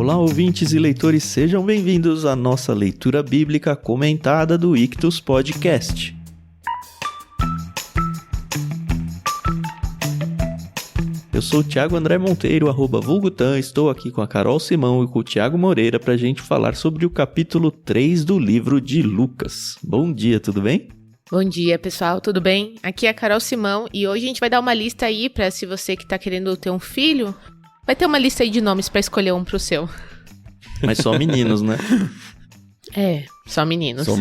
Olá, ouvintes e leitores, sejam bem-vindos à nossa leitura bíblica comentada do Ictus Podcast. Eu sou o Thiago André Monteiro, @vulgutan, estou aqui com a Carol Simão e com o Thiago Moreira para a gente falar sobre o capítulo 3 do livro de Lucas. Bom dia, tudo bem? Bom dia, pessoal, tudo bem? Aqui é a Carol Simão e hoje a gente vai dar uma lista aí para se você que tá querendo ter um filho, vai ter uma lista aí de nomes para escolher um pro seu. Mas só meninos, né? É, só meninos. Só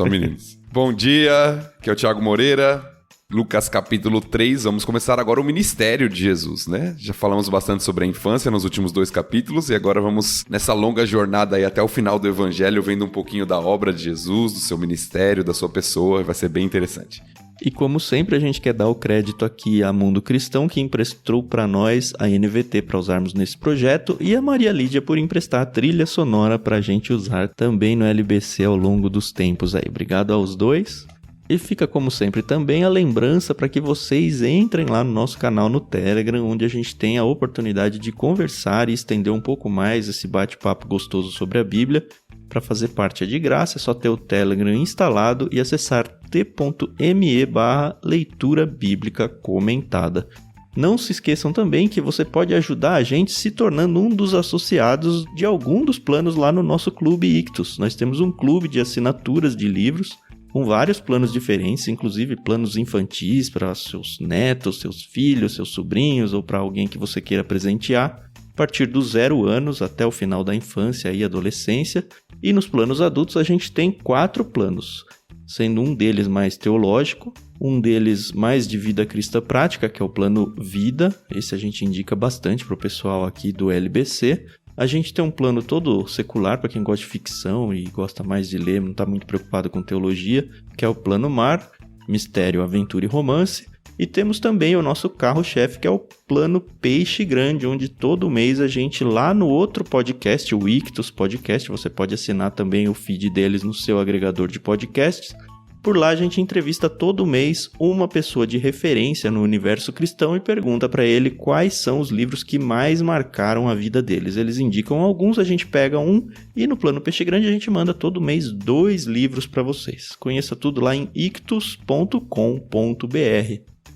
meninos. Bom dia, aqui é o Thiago Moreira. Lucas capítulo 3, vamos começar agora o ministério de Jesus, né? Já falamos bastante sobre a infância nos últimos 2 capítulos e agora vamos nessa longa jornada aí até o final do evangelho, vendo um pouquinho da obra de Jesus, do seu ministério, da sua pessoa, vai ser bem interessante. E como sempre a gente quer dar o crédito aqui a Mundo Cristão, que emprestou para nós a NVT para usarmos nesse projeto, e a Maria Lídia por emprestar a trilha sonora para a gente usar também no LBC ao longo dos tempos aí. Obrigado aos dois. E fica, como sempre, também a lembrança para que vocês entrem lá no nosso canal no Telegram, onde a gente tem a oportunidade de conversar e estender um pouco mais esse bate-papo gostoso sobre a Bíblia. Para fazer parte é de graça, é só ter o Telegram instalado e acessar t.me/leitura bíblica comentada. Não se esqueçam também que você pode ajudar a gente se tornando um dos associados de algum dos planos lá no nosso Clube Ictus. Nós temos um clube de assinaturas de livros, com vários planos diferentes, inclusive planos infantis para seus netos, seus filhos, seus sobrinhos ou para alguém que você queira presentear, a partir dos 0 anos até o final da infância e adolescência. E nos planos adultos a gente tem 4 planos, sendo um deles mais teológico, um deles mais de vida cristã prática, que é o plano vida, esse a gente indica bastante para o pessoal aqui do LBC. A gente tem um plano todo secular para quem gosta de ficção e gosta mais de ler, não está muito preocupado com teologia, que é o plano mar, mistério, aventura e romance. E temos também o nosso carro-chefe, que é o plano peixe grande, onde todo mês a gente, lá no outro podcast, o Ictus Podcast, você pode assinar também o feed deles no seu agregador de podcasts. Por lá a gente entrevista todo mês uma pessoa de referência no universo cristão e pergunta para ele quais são os livros que mais marcaram a vida deles. Eles indicam alguns, a gente pega um e no Plano Peixe Grande a gente manda todo mês 2 livros para vocês. Conheça tudo lá em ictus.com.br.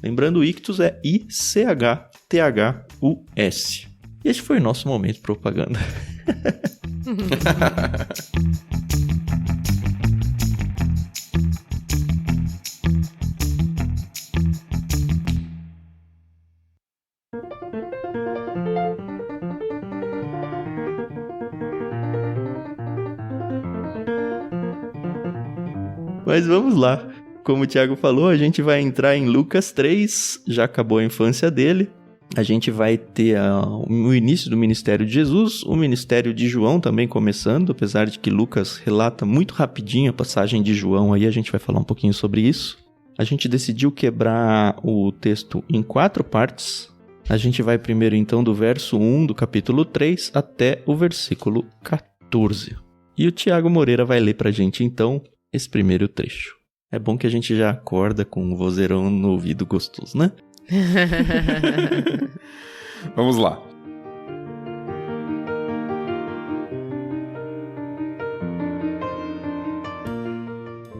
Lembrando, Ictus é ICHTHUS. E esse foi o nosso momento de propaganda. Mas vamos lá. Como o Thiago falou, a gente vai entrar em Lucas 3, já acabou a infância dele. A gente vai ter o início do ministério de Jesus, o ministério de João também começando, apesar de que Lucas relata muito rapidinho a passagem de João, aí a gente vai falar um pouquinho sobre isso. A gente decidiu quebrar o texto em 4 partes. A gente vai primeiro então do verso 1 do capítulo 3 até o versículo 14. E o Thiago Moreira vai ler pra gente então esse primeiro trecho. É bom que a gente já acorda com um vozeirão no ouvido gostoso, né? Vamos lá.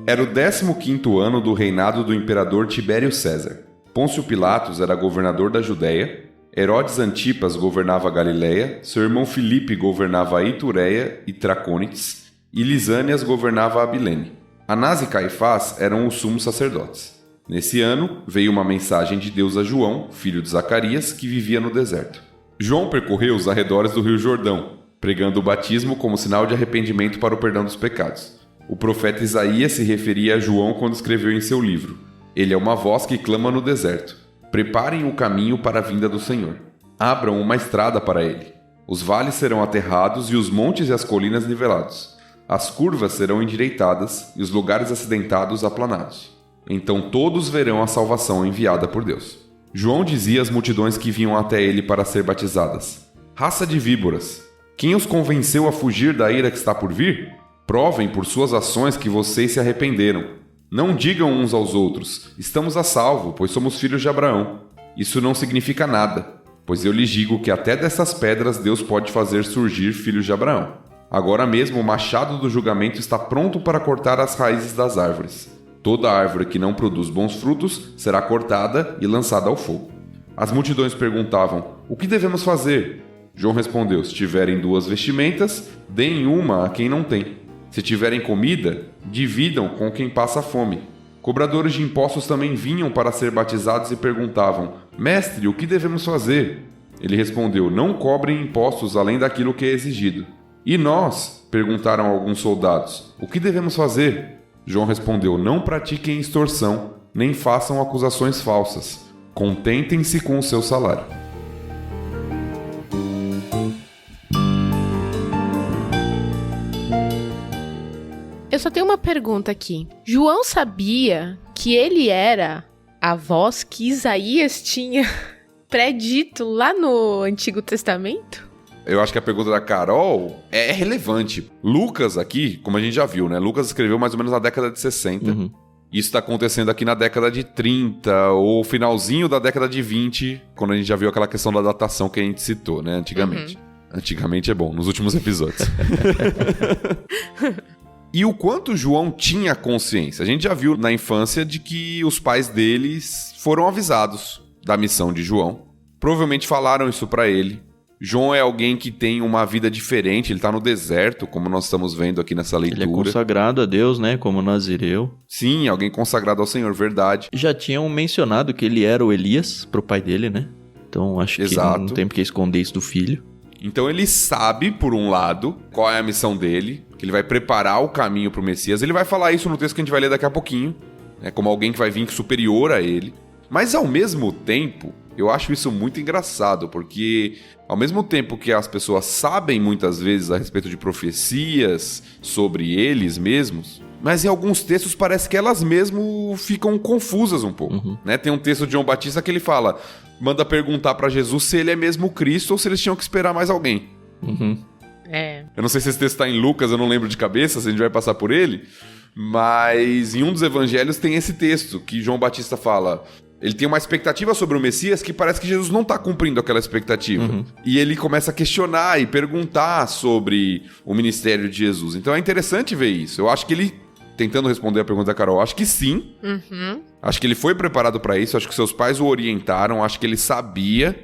Era o 15º ano do reinado do imperador Tibério César. Pôncio Pilatos era governador da Judéia, Herodes Antipas governava a Galiléia, seu irmão Filipe governava a Itureia e Tracônites, e Lisânias governava a Abilene. Anás e Caifás eram os sumos sacerdotes. Nesse ano, veio uma mensagem de Deus a João, filho de Zacarias, que vivia no deserto. João percorreu os arredores do rio Jordão, pregando o batismo como sinal de arrependimento para o perdão dos pecados. O profeta Isaías se referia a João quando escreveu em seu livro: Ele é uma voz que clama no deserto. Preparem o caminho para a vinda do Senhor. Abram uma estrada para ele. Os vales serão aterrados e os montes e as colinas nivelados. As curvas serão endireitadas e os lugares acidentados aplanados. Então todos verão a salvação enviada por Deus. João dizia às multidões que vinham até ele para ser batizadas: Raça de víboras, quem os convenceu a fugir da ira que está por vir? Provem por suas ações que vocês se arrependeram. Não digam uns aos outros: estamos a salvo, pois somos filhos de Abraão. Isso não significa nada. pois eu lhes digo que até dessas pedras Deus pode fazer surgir filhos de Abraão. Agora mesmo o machado do julgamento está pronto para cortar as raízes das árvores. Toda árvore que não produz bons frutos será cortada e lançada ao fogo. As multidões perguntavam: o que devemos fazer? João respondeu: se tiverem 2 vestimentas, deem uma a quem não tem. Se tiverem comida, dividam com quem passa fome. Cobradores de impostos também vinham para ser batizados e perguntavam: mestre, o que devemos fazer? Ele respondeu: não cobrem impostos além daquilo que é exigido. E nós? Perguntaram alguns soldados: o que devemos fazer? João respondeu: não pratiquem extorsão, nem façam acusações falsas. Contentem-se com o seu salário. Eu só tenho uma pergunta aqui. João sabia que ele era a voz que Isaías tinha predito lá no Antigo Testamento? Eu acho que a pergunta da Carol é relevante. Lucas aqui, como a gente já viu, né? Lucas escreveu mais ou menos na década de 60. Uhum. Isso está acontecendo aqui na década de 30, ou finalzinho da década de 20, quando a gente já viu aquela questão da datação que a gente citou, né? Antigamente. Antigamente é bom, nos últimos episódios. E o quanto João tinha consciência? A gente já viu na infância de que os pais deles foram avisados da missão de João. Provavelmente falaram isso para ele. João é alguém que tem uma vida diferente, ele tá no deserto, como nós estamos vendo aqui nessa leitura. Ele é consagrado a Deus, né, como nazireu. Sim, alguém consagrado ao Senhor, verdade. Já tinham mencionado que ele era o Elias pro pai dele, né? Então acho que não tem porque esconder isso do filho. Então ele sabe, por um lado, qual é a missão dele, que ele vai preparar o caminho pro Messias. Ele vai falar isso no texto que a gente vai ler daqui a pouquinho, né, como alguém que vai vir superior a ele. Mas ao mesmo tempo, eu acho isso muito engraçado, porque ao mesmo tempo que as pessoas sabem muitas vezes a respeito de profecias sobre eles mesmos, mas em alguns textos parece que elas mesmo ficam confusas um pouco. Né? Tem um texto de João Batista que ele fala, manda perguntar para Jesus se ele é mesmo Cristo ou se eles tinham que esperar mais alguém. Eu não sei se esse texto está em Lucas, eu não lembro de cabeça, se a gente vai passar por ele, mas em um dos evangelhos tem esse texto que João Batista fala... Ele tem uma expectativa sobre o Messias que parece que Jesus não está cumprindo aquela expectativa. E ele começa a questionar e perguntar sobre o ministério de Jesus. Então é interessante ver isso. Eu acho que ele, tentando responder a pergunta da Carol, acho que sim. Acho que ele foi preparado para isso. Acho que seus pais o orientaram. Acho que ele sabia.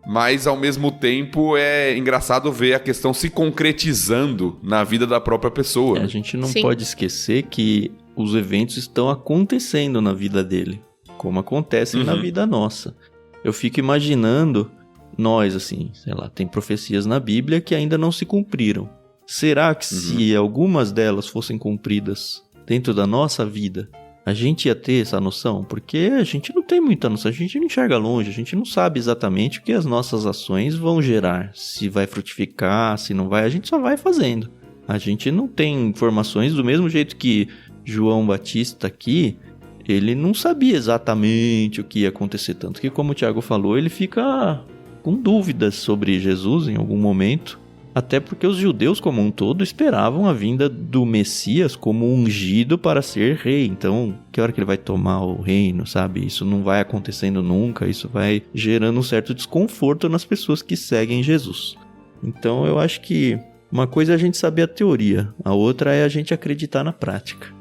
Mas ao mesmo tempo é engraçado ver a questão se concretizando na vida da própria pessoa. A gente não pode esquecer que os eventos estão acontecendo na vida dele. Como acontece na vida nossa. Eu fico imaginando nós, assim, sei lá, tem profecias na Bíblia que ainda não se cumpriram. Será que se algumas delas fossem cumpridas dentro da nossa vida, a gente ia ter essa noção? Porque a gente não tem muita noção, a gente não enxerga longe, a gente não sabe exatamente o que as nossas ações vão gerar. Se vai frutificar, se não vai, a gente só vai fazendo. A gente não tem informações do mesmo jeito que João Batista aqui... Ele não sabia exatamente o que ia acontecer, tanto que, como o Thiago falou, ele fica com dúvidas sobre Jesus em algum momento, até porque os judeus como um todo esperavam a vinda do Messias como ungido para ser rei. Então, que hora que ele vai tomar o reino, sabe? Isso não vai acontecendo nunca, isso vai gerando um certo desconforto nas pessoas que seguem Jesus. Então, eu acho que uma coisa é a gente saber a teoria, a outra é a gente acreditar na prática.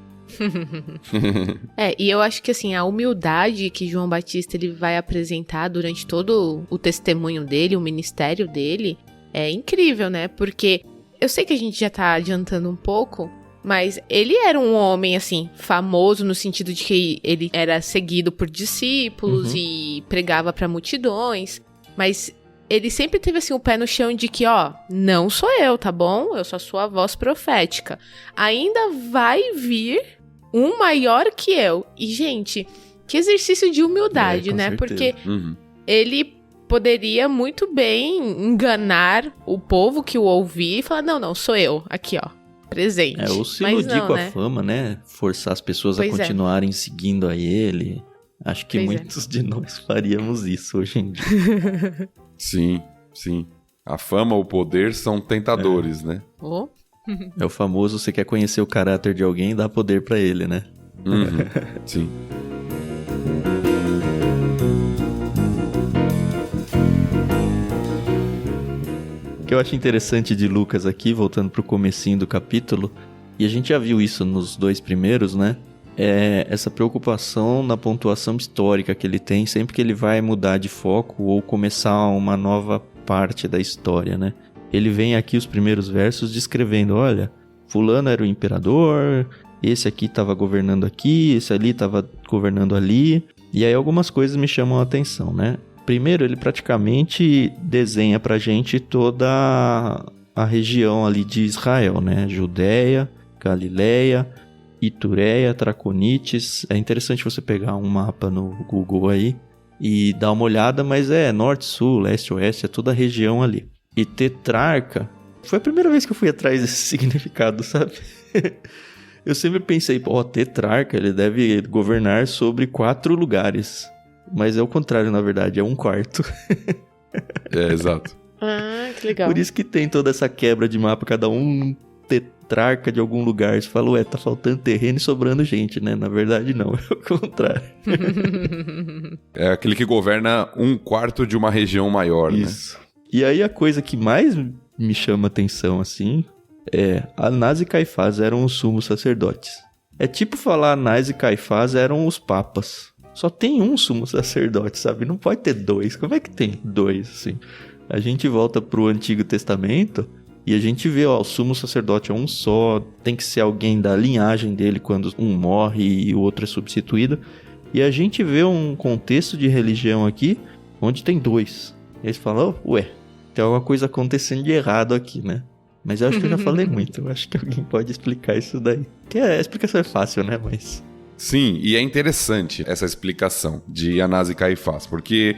E eu acho que assim, a humildade que João Batista ele vai apresentar durante todo o testemunho dele, o ministério dele, é incrível, né? Porque eu sei que a gente já tá adiantando um pouco, mas ele era um homem, assim, famoso no sentido de que ele era seguido por discípulos e pregava pra multidões, mas ele sempre teve, assim, o pé no chão de que, não sou eu, tá bom? Eu sou a sua voz profética. Ainda vai vir um maior que eu. E, gente, que exercício de humildade, né? Certeza. Porque ele poderia muito bem enganar o povo que o ouvia e falar, não, sou eu, aqui, presente. Ou se iludir com a fama, né? Forçar as pessoas a continuarem seguindo a ele. Acho que muitos de nós faríamos isso hoje em dia. Sim. A fama, o poder são tentadores, né? É o famoso, você quer conhecer o caráter de alguém, dá poder pra ele, né? Sim. que eu acho interessante de Lucas aqui, voltando pro comecinho do capítulo, e a gente já viu isso nos 2 primeiros, né? É essa preocupação na pontuação histórica que ele tem sempre que ele vai mudar de foco ou começar uma nova parte da história, né? Ele vem aqui os primeiros versos descrevendo, olha, fulano era o imperador, esse aqui estava governando aqui, esse ali estava governando ali, e aí algumas coisas me chamam a atenção, né? Primeiro, ele praticamente desenha pra gente toda a região ali de Israel, né? Judéia, Galileia, Itureia, Traconites. É interessante você pegar um mapa no Google aí e dar uma olhada, mas é norte, sul, leste, oeste, é toda a região ali. E tetrarca, foi a primeira vez que eu fui atrás desse significado, sabe? Eu sempre pensei, tetrarca, ele deve governar sobre 4 lugares. Mas é o contrário, na verdade, é 1/4. Exato. Ah, que legal. Por isso que tem toda essa quebra de mapa, cada um tetrarca de algum lugar. Você fala, tá faltando terreno e sobrando gente, né? Na verdade, não, é o contrário. É aquele que governa 1/4 de uma região maior, isso. Né? E aí a coisa que mais me chama atenção, assim, é Anás e Caifás eram os sumos sacerdotes. É tipo falar Anás e Caifás eram os papas. Só tem um sumo sacerdote, sabe? Não pode ter 2. Como é que tem 2, assim? A gente volta pro Antigo Testamento e a gente vê, o sumo sacerdote é um só. Tem que ser alguém da linhagem dele quando um morre e o outro é substituído. E a gente vê um contexto de religião aqui onde tem 2. E eles falam, tem alguma coisa acontecendo de errado aqui, né? Mas eu acho que eu já falei muito. Eu acho que alguém pode explicar isso daí. Que a explicação é fácil, né? Mas... Sim, e é interessante essa explicação de Anás e Caifás, porque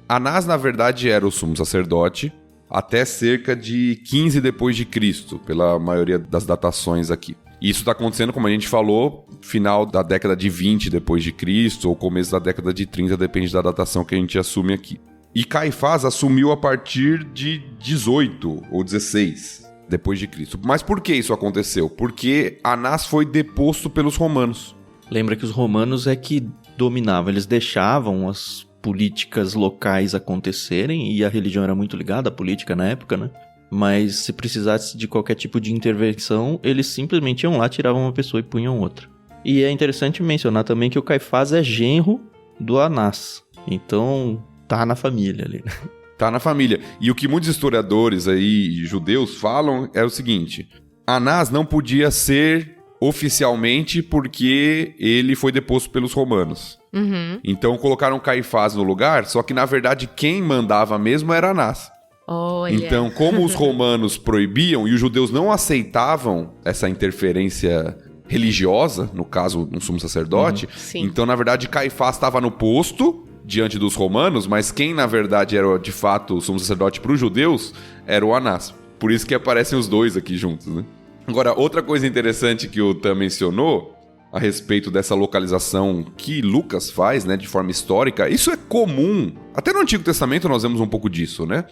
Anás, na verdade, era o sumo sacerdote até cerca de 15 depois de Cristo, pela maioria das datações aqui. E isso está acontecendo, como a gente falou, final da década de 20 depois de Cristo, ou começo da década de 30, depende da datação que a gente assume aqui. E Caifás assumiu a partir de 18 ou 16 depois de Cristo. Mas por que isso aconteceu? Porque Anás foi deposto pelos romanos. Lembra que os romanos é que dominavam, eles deixavam as políticas locais acontecerem e a religião era muito ligada à política na época, né? Mas se precisasse de qualquer tipo de intervenção, eles simplesmente iam lá, tiravam uma pessoa e punham outra. E é interessante mencionar também que o Caifás é genro do Anás, então tá na família ali, né? Tá na família. E o que muitos historiadores aí, judeus, falam é o seguinte: Anás não podia ser oficialmente porque ele foi deposto pelos romanos. Uhum. Então colocaram Caifás no lugar, só que na verdade quem mandava mesmo era Anás. Olha. Então, como os romanos proibiam e os judeus não aceitavam essa interferência religiosa, no caso um sumo sacerdote, então na verdade Caifás estava no posto diante dos romanos, mas quem na verdade era de fato o sumo sacerdote para os judeus era o Anás. Por isso que aparecem os dois aqui juntos, né? Agora, outra coisa interessante que o Tam mencionou a respeito dessa localização que Lucas faz, né, de forma histórica, isso é comum. Até no Antigo Testamento nós vemos um pouco disso, né?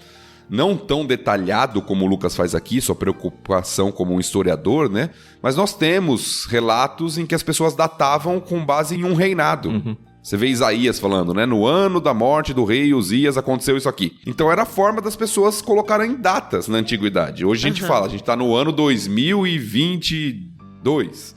Não tão detalhado como Lucas faz aqui, sua preocupação como um historiador, né? Mas nós temos relatos em que as pessoas datavam com base em um reinado. Uhum. Você vê Isaías falando, né? No ano da morte do rei Uzias aconteceu isso aqui. Então era a forma das pessoas colocarem datas na antiguidade. Hoje a gente fala, a gente tá no ano 2022.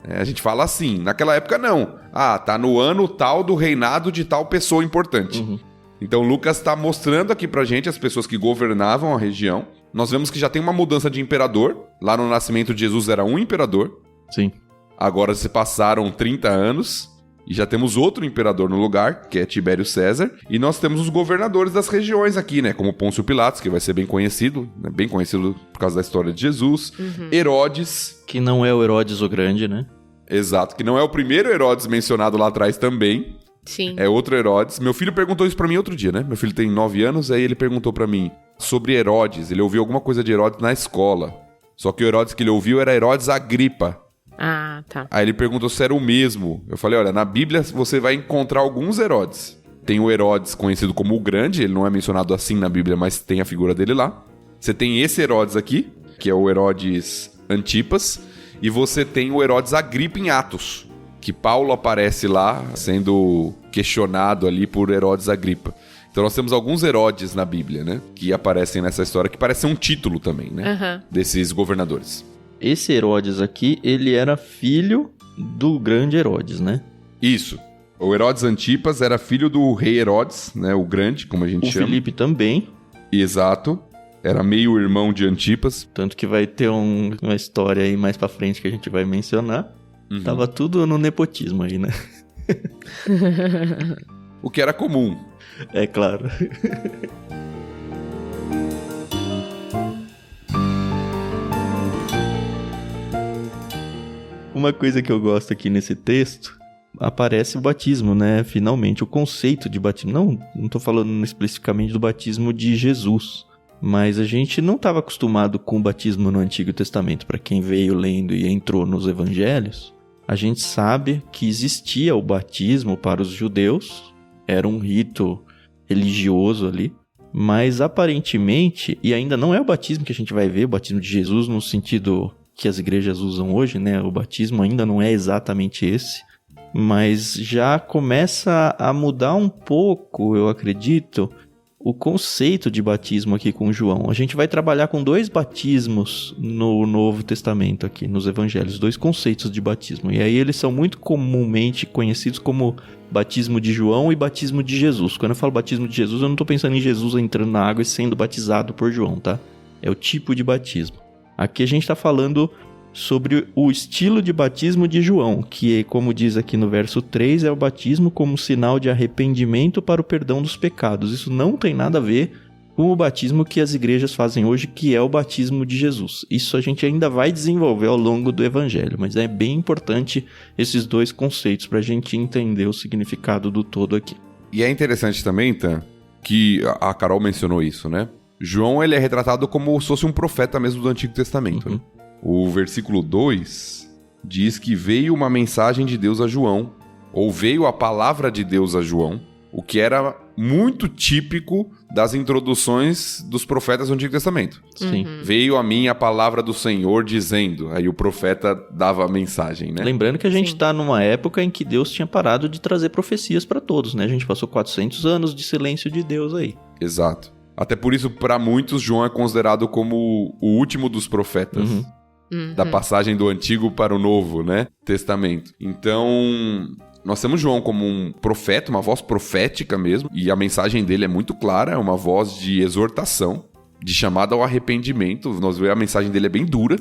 A gente fala assim. Naquela época não. Tá no ano tal do reinado de tal pessoa importante. Uhum. Então Lucas tá mostrando aqui pra gente as pessoas que governavam a região. Nós vemos que já tem uma mudança de imperador. Lá no nascimento de Jesus era um imperador. Sim. Agora se passaram 30 anos... E já temos outro imperador no lugar, que é Tibério César. E nós temos os governadores das regiões aqui, né? Como Pôncio Pilatos, que vai ser bem conhecido. Né? Bem conhecido por causa da história de Jesus. Uhum. Herodes. Que não é o Herodes o Grande, né? Exato, que não é o primeiro Herodes mencionado lá atrás também. Sim. É outro Herodes. Meu filho perguntou isso pra mim outro dia, né? Meu filho tem 9 anos, aí ele perguntou pra mim sobre Herodes. Ele ouviu alguma coisa de Herodes na escola. Só que o Herodes que ele ouviu era Herodes Agripa. Ah, tá. Aí ele perguntou se era o mesmo. Eu falei, olha, na Bíblia você vai encontrar alguns Herodes. Tem o Herodes conhecido como o Grande, ele não é mencionado assim na Bíblia, mas tem a figura dele lá. Você tem esse Herodes aqui, que é o Herodes Antipas, e você tem o Herodes Agripa em Atos, que Paulo aparece lá sendo questionado ali por Herodes Agripa. Então nós temos alguns Herodes na Bíblia, né? Que aparecem nessa história, que parece um título também, né? Desses governadores. Esse Herodes aqui, ele era filho do grande Herodes, né? Isso. O Herodes Antipas era filho do rei Herodes, né? O grande, como a gente chama. O Filipe também. Exato. Era meio irmão de Antipas. Tanto que vai ter uma história aí mais pra frente que a gente vai mencionar. Tava tudo no nepotismo aí, né? O que era comum. É claro. Uma coisa que eu gosto aqui nesse texto, aparece o batismo, né? Finalmente, o conceito de batismo. Não tô falando especificamente do batismo de Jesus, mas a gente não estava acostumado com o batismo no Antigo Testamento. Para quem veio lendo e entrou nos evangelhos, a gente sabe que existia o batismo para os judeus, era um rito religioso ali, mas aparentemente, e ainda não é o batismo que a gente vai ver, o batismo de Jesus no sentido que as igrejas usam hoje, né? O batismo ainda não é exatamente esse, mas já começa a mudar um pouco, eu acredito, o conceito de batismo aqui com João. A gente vai trabalhar com 2 batismos no Novo Testamento aqui, nos evangelhos, 2 conceitos de batismo. E aí eles são muito comumente conhecidos como batismo de João e batismo de Jesus. Quando eu falo batismo de Jesus, eu não estou pensando em Jesus entrando na água e sendo batizado por João, tá? É o tipo de batismo. Aqui a gente está falando sobre o estilo de batismo de João, que, como diz aqui no verso 3, é o batismo como sinal de arrependimento para o perdão dos pecados. Isso não tem nada a ver com o batismo que as igrejas fazem hoje, que é o batismo de Jesus. Isso a gente ainda vai desenvolver ao longo do evangelho, mas é bem importante esses 2 conceitos para a gente entender o significado do todo aqui. E é interessante também, Tan, que a Carol mencionou isso, né? João, ele é retratado como se fosse um profeta mesmo do Antigo Testamento, né? O versículo 2 diz que veio uma mensagem de Deus a João, ou veio a palavra de Deus a João, o que era muito típico das introduções dos profetas do Antigo Testamento. Sim. Veio a mim a palavra do Senhor dizendo, aí o profeta dava a mensagem, né? Lembrando que a gente está numa época em que Deus tinha parado de trazer profecias para todos, né? A gente passou 400 anos de silêncio de Deus aí. Exato. Até por isso, para muitos, João é considerado como o último dos profetas. Da passagem do Antigo para o Novo, né? Testamento. Então, nós temos João como um profeta, uma voz profética mesmo, e a mensagem dele é muito clara, é uma voz de exortação, de chamada ao arrependimento. Nós vemos a mensagem dele é bem dura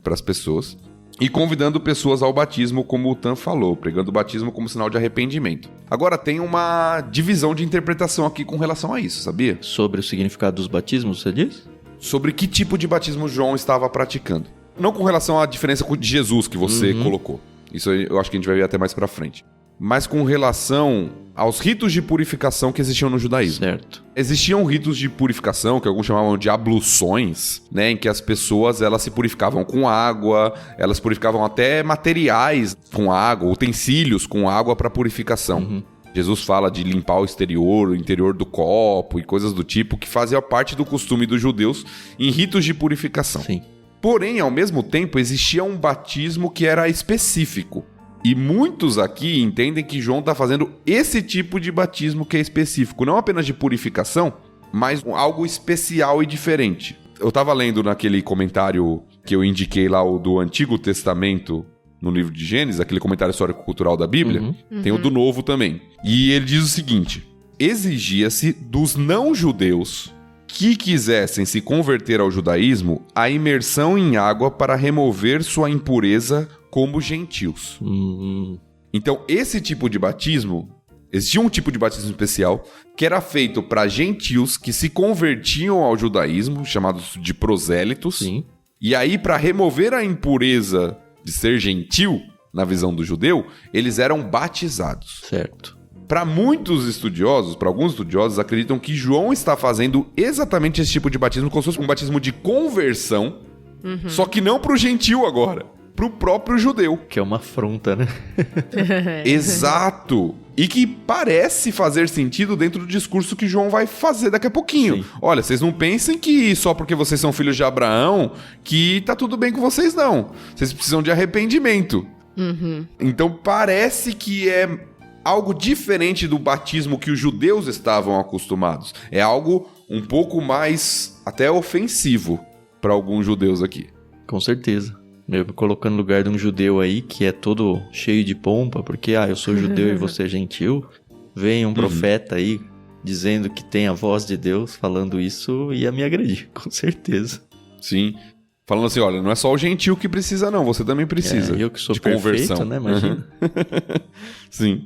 para as pessoas. E convidando pessoas ao batismo, como o Tan falou, pregando o batismo como sinal de arrependimento. Agora, tem uma divisão de interpretação aqui com relação a isso, sabia? Sobre o significado dos batismos, você diz? Sobre que tipo de batismo João estava praticando. Não com relação à diferença de Jesus que você colocou. Isso eu acho que a gente vai ver até mais pra frente. Mas com relação aos ritos de purificação que existiam no judaísmo. Certo. Existiam ritos de purificação, que alguns chamavam de abluções, né? Em que as pessoas, elas se purificavam com água, elas purificavam até materiais com água, utensílios com água para purificação. Jesus fala de limpar o interior do copo e coisas do tipo, que fazia parte do costume dos judeus em ritos de purificação. Sim. Porém, ao mesmo tempo, existia um batismo que era específico. E muitos aqui entendem que João está fazendo esse tipo de batismo que é específico. Não apenas de purificação, mas algo especial e diferente. Eu estava lendo naquele comentário que eu indiquei lá, o do Antigo Testamento, no livro de Gênesis, aquele comentário histórico-cultural da Bíblia. Tem o do Novo também. E ele diz o seguinte: exigia-se dos não-judeus que quisessem se converter ao judaísmo a imersão em água para remover sua impureza como gentios. Então, esse tipo de batismo, existia um tipo de batismo especial que era feito para gentios que se convertiam ao judaísmo, chamados de prosélitos. Sim. E aí, para remover a impureza de ser gentil, na visão do judeu, eles eram batizados. Certo. Para muitos estudiosos, para alguns estudiosos, acreditam que João está fazendo exatamente esse tipo de batismo, como se fosse um batismo de conversão, só que não para o gentil agora, para o próprio judeu. Que é uma afronta, né? Exato! E que parece fazer sentido dentro do discurso que João vai fazer daqui a pouquinho. Sim. Olha, vocês não pensem que só porque vocês são filhos de Abraão, que tá tudo bem com vocês, não. Vocês precisam de arrependimento. Então parece que é algo diferente do batismo que os judeus estavam acostumados. É algo um pouco mais até ofensivo para alguns judeus aqui. Com certeza. Eu me colocando no lugar de um judeu aí que é todo cheio de pompa, porque eu sou judeu e você é gentil. Vem um profeta aí dizendo que tem a voz de Deus falando isso, ia me agredir, com certeza. Sim. Falando assim, olha, não é só o gentil que precisa não, você também precisa. Eu que sou de perfeito, conversão. né? Imagina. Sim.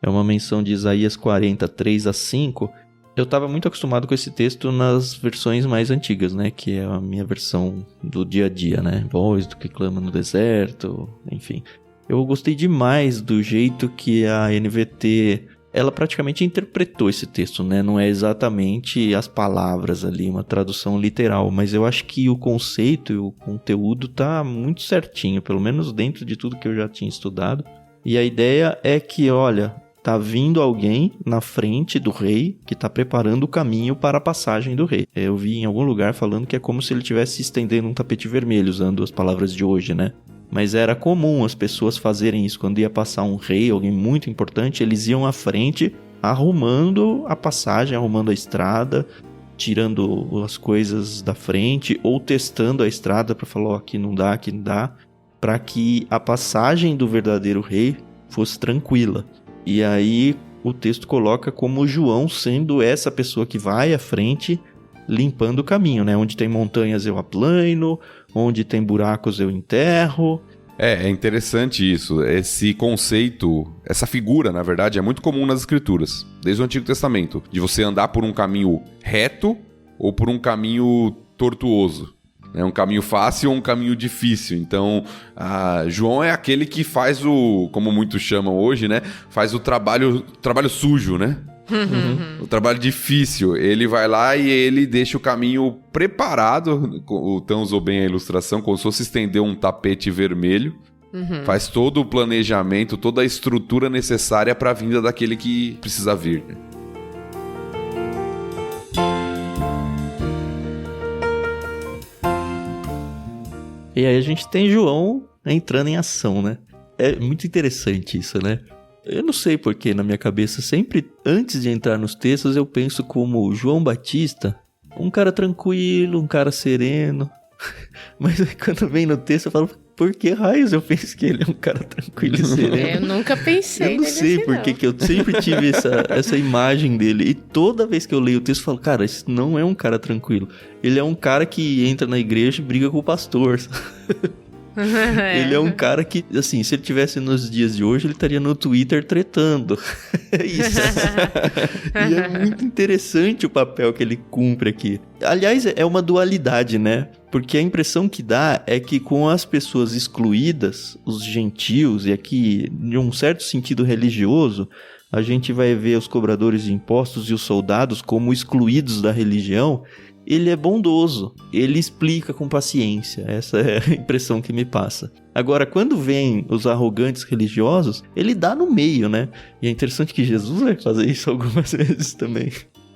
É uma menção de Isaías 40, 3-5. Eu estava muito acostumado com esse texto nas versões mais antigas, né? Que é a minha versão do dia a dia, né? Voz do que clama no deserto, enfim. Eu gostei demais do jeito que a NVT... ela praticamente interpretou esse texto, né? Não é exatamente as palavras ali, uma tradução literal, mas eu acho que o conceito e o conteúdo tá muito certinho, pelo menos dentro de tudo que eu já tinha estudado. E a ideia é que, olha, tá vindo alguém na frente do rei que tá preparando o caminho para a passagem do rei. Eu vi em algum lugar falando que é como se ele estivesse estendendo um tapete vermelho, usando as palavras de hoje, né? Mas era comum as pessoas fazerem isso. Quando ia passar um rei, alguém muito importante, eles iam à frente, arrumando a passagem, arrumando a estrada, tirando as coisas da frente, ou testando a estrada para falar, aqui não dá, para que a passagem do verdadeiro rei fosse tranquila. E aí o texto coloca como João sendo essa pessoa que vai à frente, limpando o caminho, né? Onde tem montanhas eu aplano, onde tem buracos eu enterro. É interessante isso. Esse conceito, essa figura, na verdade, é muito comum nas escrituras, desde o Antigo Testamento, de você andar por um caminho reto ou por um caminho tortuoso. É um caminho fácil ou um caminho difícil. Então, João é aquele que faz como muitos chamam hoje, né? Faz o trabalho sujo, né? O trabalho difícil. Ele vai lá e ele deixa o caminho preparado. O Tão usou bem a ilustração, como se fosse estender um tapete vermelho. Faz todo o planejamento, toda a estrutura necessária para a vinda daquele que precisa vir, né? E aí a gente tem João entrando em ação, né? É muito interessante isso, né? Eu não sei porque na minha cabeça sempre, antes de entrar nos textos, eu penso como João Batista, um cara tranquilo, um cara sereno. Mas aí, quando vem no texto eu falo, por que raios eu penso que ele é um cara tranquilo e sereno? Eu nunca pensei. Eu não sei porque que eu sempre tive essa imagem dele. E toda vez que eu leio o texto eu falo, cara, esse não é um cara tranquilo. Ele é um cara que entra na igreja e briga com o pastor. Ele é um cara que, assim, se ele tivesse nos dias de hoje, ele estaria no Twitter tretando. É isso. E é muito interessante o papel que ele cumpre aqui. Aliás, é uma dualidade, né? Porque a impressão que dá é que com as pessoas excluídas, os gentios, e aqui, de um certo sentido religioso, a gente vai ver os cobradores de impostos e os soldados como excluídos da religião. Ele é bondoso, ele explica com paciência, essa é a impressão que me passa. Agora, quando vem os arrogantes religiosos, ele dá no meio, né? E é interessante que Jesus vai fazer isso algumas vezes também.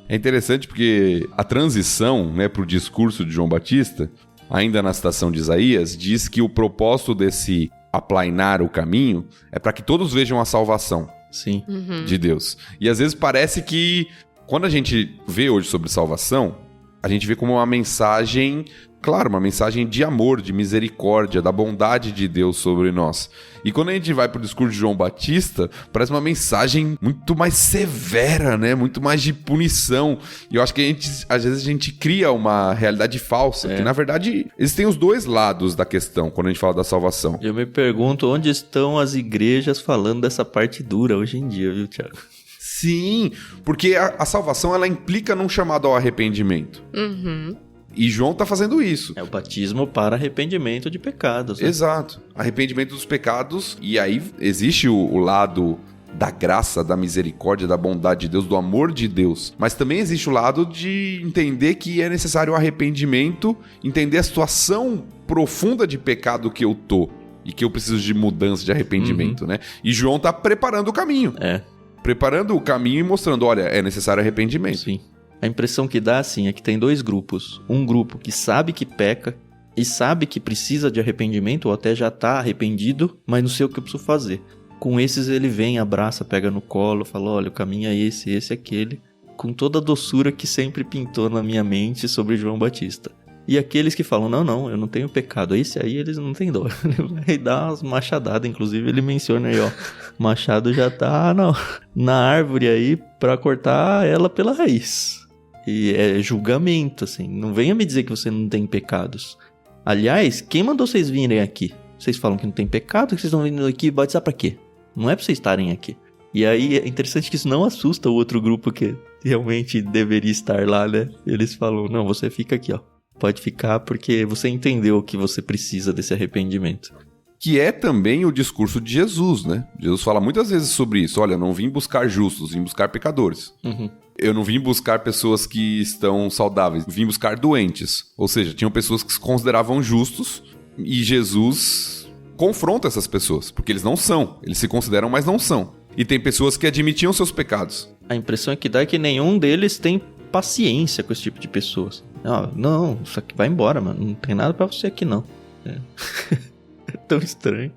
É interessante porque a transição, né, para o discurso de João Batista, ainda na citação de Isaías, diz que o propósito desse aplainar o caminho é para que todos vejam a salvação. Sim. De Deus. E às vezes parece que, quando a gente vê hoje sobre salvação, a gente vê como uma mensagem, claro, uma mensagem de amor, de misericórdia, da bondade de Deus sobre nós. E quando a gente vai pro discurso de João Batista, parece uma mensagem muito mais severa, né? Muito mais de punição. E eu acho que às vezes a gente cria uma realidade falsa, que na verdade existem os dois lados da questão quando a gente fala da salvação. Eu me pergunto onde estão as igrejas falando dessa parte dura hoje em dia, viu, Thiago? Sim, porque a salvação ela implica num chamado ao arrependimento. E João tá fazendo isso. É o batismo para arrependimento de pecados. Né? Exato. Arrependimento dos pecados. E aí existe o lado da graça, da misericórdia, da bondade de Deus, do amor de Deus. Mas também existe o lado de entender que é necessário o arrependimento, entender a situação profunda de pecado que eu tô. E que eu preciso de mudança, de arrependimento, né? E João tá preparando o caminho. Preparando o caminho e mostrando, olha, é necessário arrependimento. Sim. A impressão que dá, assim, é que tem dois grupos. Um grupo que sabe que peca e sabe que precisa de arrependimento ou até já está arrependido, mas não sei o que eu preciso fazer. Com esses ele vem, abraça, pega no colo, fala, olha, o caminho é esse, aquele, com toda a doçura que sempre pintou na minha mente sobre João Batista. E aqueles que falam, não, eu não tenho pecado, esse aí eles não têm dó. Ele vai dar umas machadadas, inclusive ele menciona aí, ó, machado já tá na árvore aí pra cortar ela pela raiz. E é julgamento, assim, não venha me dizer que você não tem pecados. Aliás, quem mandou vocês virem aqui? Vocês falam que não tem pecado, que vocês estão vindo aqui batizar pra quê? Não é pra vocês estarem aqui. E aí é interessante que isso não assusta o outro grupo que realmente deveria estar lá, né? Eles falam, não, você fica aqui, ó. Pode ficar porque você entendeu que você precisa desse arrependimento. Que é também o discurso de Jesus, né? Jesus fala muitas vezes sobre isso. Olha, eu não vim buscar justos, vim buscar pecadores. Uhum. Eu não vim buscar pessoas que estão saudáveis, vim buscar doentes. Ou seja, tinham pessoas que se consideravam justos e Jesus confronta essas pessoas, porque eles não são. Eles se consideram, mas não são. E tem pessoas que admitiam seus pecados. A impressão é que dá que nenhum deles tem paciência com esse tipo de pessoas. Não, isso aqui vai embora, mano. Não tem nada pra você aqui, não. É tão estranho.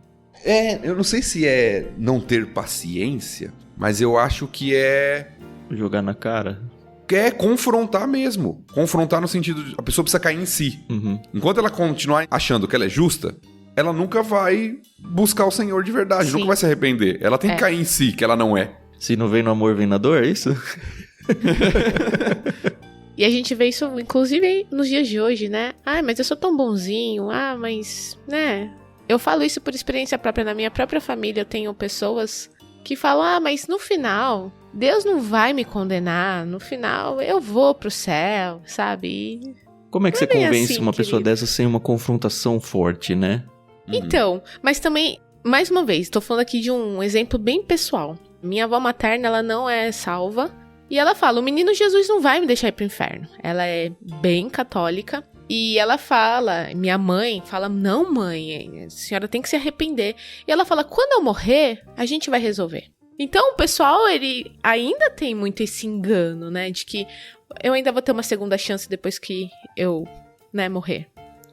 Eu não sei se é não ter paciência, mas eu acho que é... jogar na cara. É confrontar mesmo. Confrontar no sentido de a pessoa precisa cair em si. Uhum. Enquanto ela continuar achando que ela é justa, ela nunca vai buscar o Senhor de verdade, nunca vai se arrepender. Ela tem que cair em si, que ela não é. Se não vem no amor, vem na dor, é isso? E a gente vê isso, inclusive, nos dias de hoje, né? Mas eu sou tão bonzinho. Mas, né? Eu falo isso por experiência própria. Na minha própria família, eu tenho pessoas que falam, mas no final, Deus não vai me condenar. No final, eu vou pro céu, sabe? Como é que você convence assim, uma pessoa dessa sem uma confrontação forte, né? Então, mas também, mais uma vez, tô falando aqui de um exemplo bem pessoal. Minha avó materna, ela não é salva. E ela fala, o menino Jesus não vai me deixar ir pro inferno. Ela é bem católica. E ela fala, minha mãe fala, não mãe, a senhora tem que se arrepender. E ela fala, quando eu morrer, a gente vai resolver. Então o pessoal, ele ainda tem muito esse engano, né? De que eu ainda vou ter uma segunda chance depois que eu, né, morrer.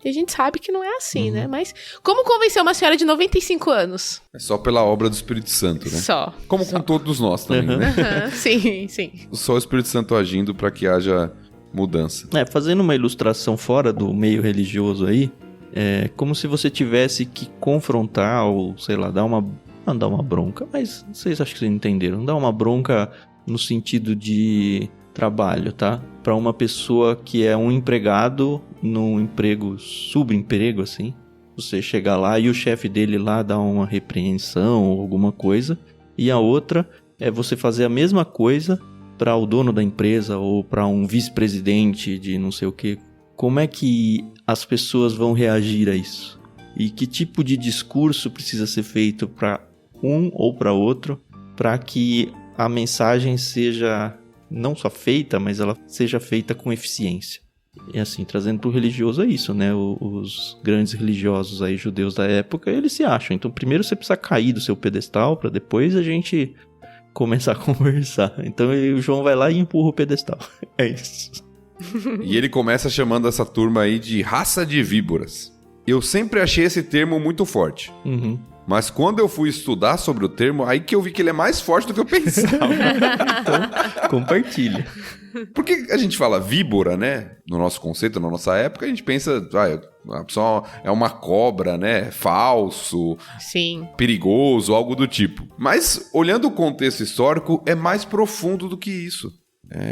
E a gente sabe que não é assim, né? Mas como convencer uma senhora de 95 anos? É só pela obra do Espírito Santo, né? Só. Como com todos nós também, né? Sim, sim. Só o Espírito Santo agindo para que haja mudança. Fazendo uma ilustração fora do meio religioso aí, é como se você tivesse que confrontar ou, sei lá, dar uma bronca, mas vocês acham que vocês entenderam. Dar uma bronca no sentido de trabalho, tá? Para uma pessoa que é um empregado num emprego, subemprego, assim. Você chegar lá e o chefe dele lá dá uma repreensão ou alguma coisa. E a outra é você fazer a mesma coisa para o dono da empresa ou para um vice-presidente de não sei o que. Como é que as pessoas vão reagir a isso? E que tipo de discurso precisa ser feito para um ou para outro para que a mensagem seja não só feita, mas ela seja feita com eficiência? E assim, trazendo pro religioso é isso, né? Os grandes religiosos aí, judeus da época, eles se acham. Então primeiro você precisa cair do seu pedestal para depois a gente começar a conversar. Então o João vai lá e empurra o pedestal. É isso. E ele começa chamando essa turma aí de raça de víboras. Eu sempre achei esse termo muito forte. Uhum. Mas quando eu fui estudar sobre o termo, aí que eu vi que ele é mais forte do que eu pensava. Então, compartilha. Porque a gente fala víbora, né? No nosso conceito, na nossa época, a gente pensa, a pessoa é uma cobra, né? Falso, sim, perigoso, algo do tipo. Mas, olhando o contexto histórico, é mais profundo do que isso.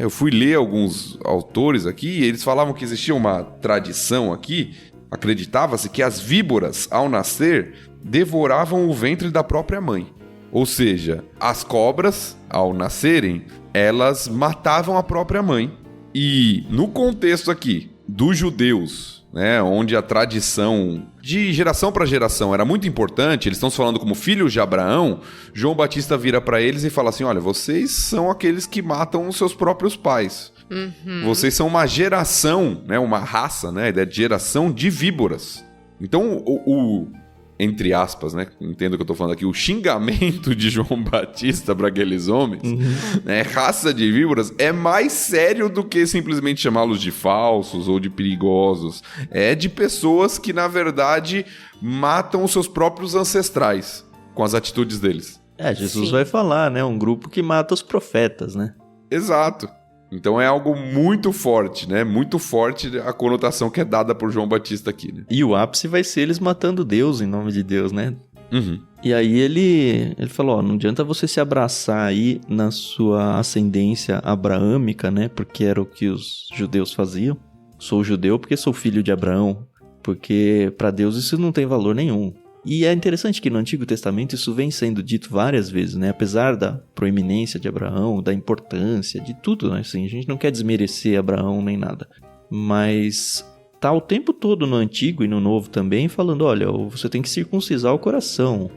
Eu fui ler alguns autores aqui e eles falavam que existia uma tradição aqui, acreditava-se que as víboras, ao nascer, devoravam o ventre da própria mãe. Ou seja, as cobras, ao nascerem, elas matavam a própria mãe. E no contexto aqui dos judeus, né, onde a tradição de geração para geração era muito importante, eles estão se falando como filhos de Abraão, João Batista vira para eles e fala assim, olha, vocês são aqueles que matam os seus próprios pais. Uhum. Vocês são uma geração, né, uma raça, né, a ideia de geração de víboras. Então, entre aspas, né? Entendo o que eu tô falando aqui. O xingamento de João Batista para aqueles homens, né, raça de víboras, é mais sério do que simplesmente chamá-los de falsos ou de perigosos. É de pessoas que, na verdade, matam os seus próprios ancestrais com as atitudes deles. Jesus Sim. vai falar, né? Um grupo que mata os profetas, né? Exato. Então é algo muito forte, né? Muito forte a conotação que é dada por João Batista aqui, né? E o ápice vai ser eles matando Deus em nome de Deus, né? Uhum. E aí ele falou, ó, não adianta você se abraçar aí na sua ascendência abraâmica, né? Porque era o que os judeus faziam. Sou judeu porque sou filho de Abraão. Porque para Deus isso não tem valor nenhum. E é interessante que no Antigo Testamento isso vem sendo dito várias vezes, né? Apesar da proeminência de Abraão, da importância, de tudo, né? Assim, a gente não quer desmerecer Abraão nem nada. Mas tá o tempo todo no Antigo e no Novo também falando, olha, você tem que circuncisar o coração.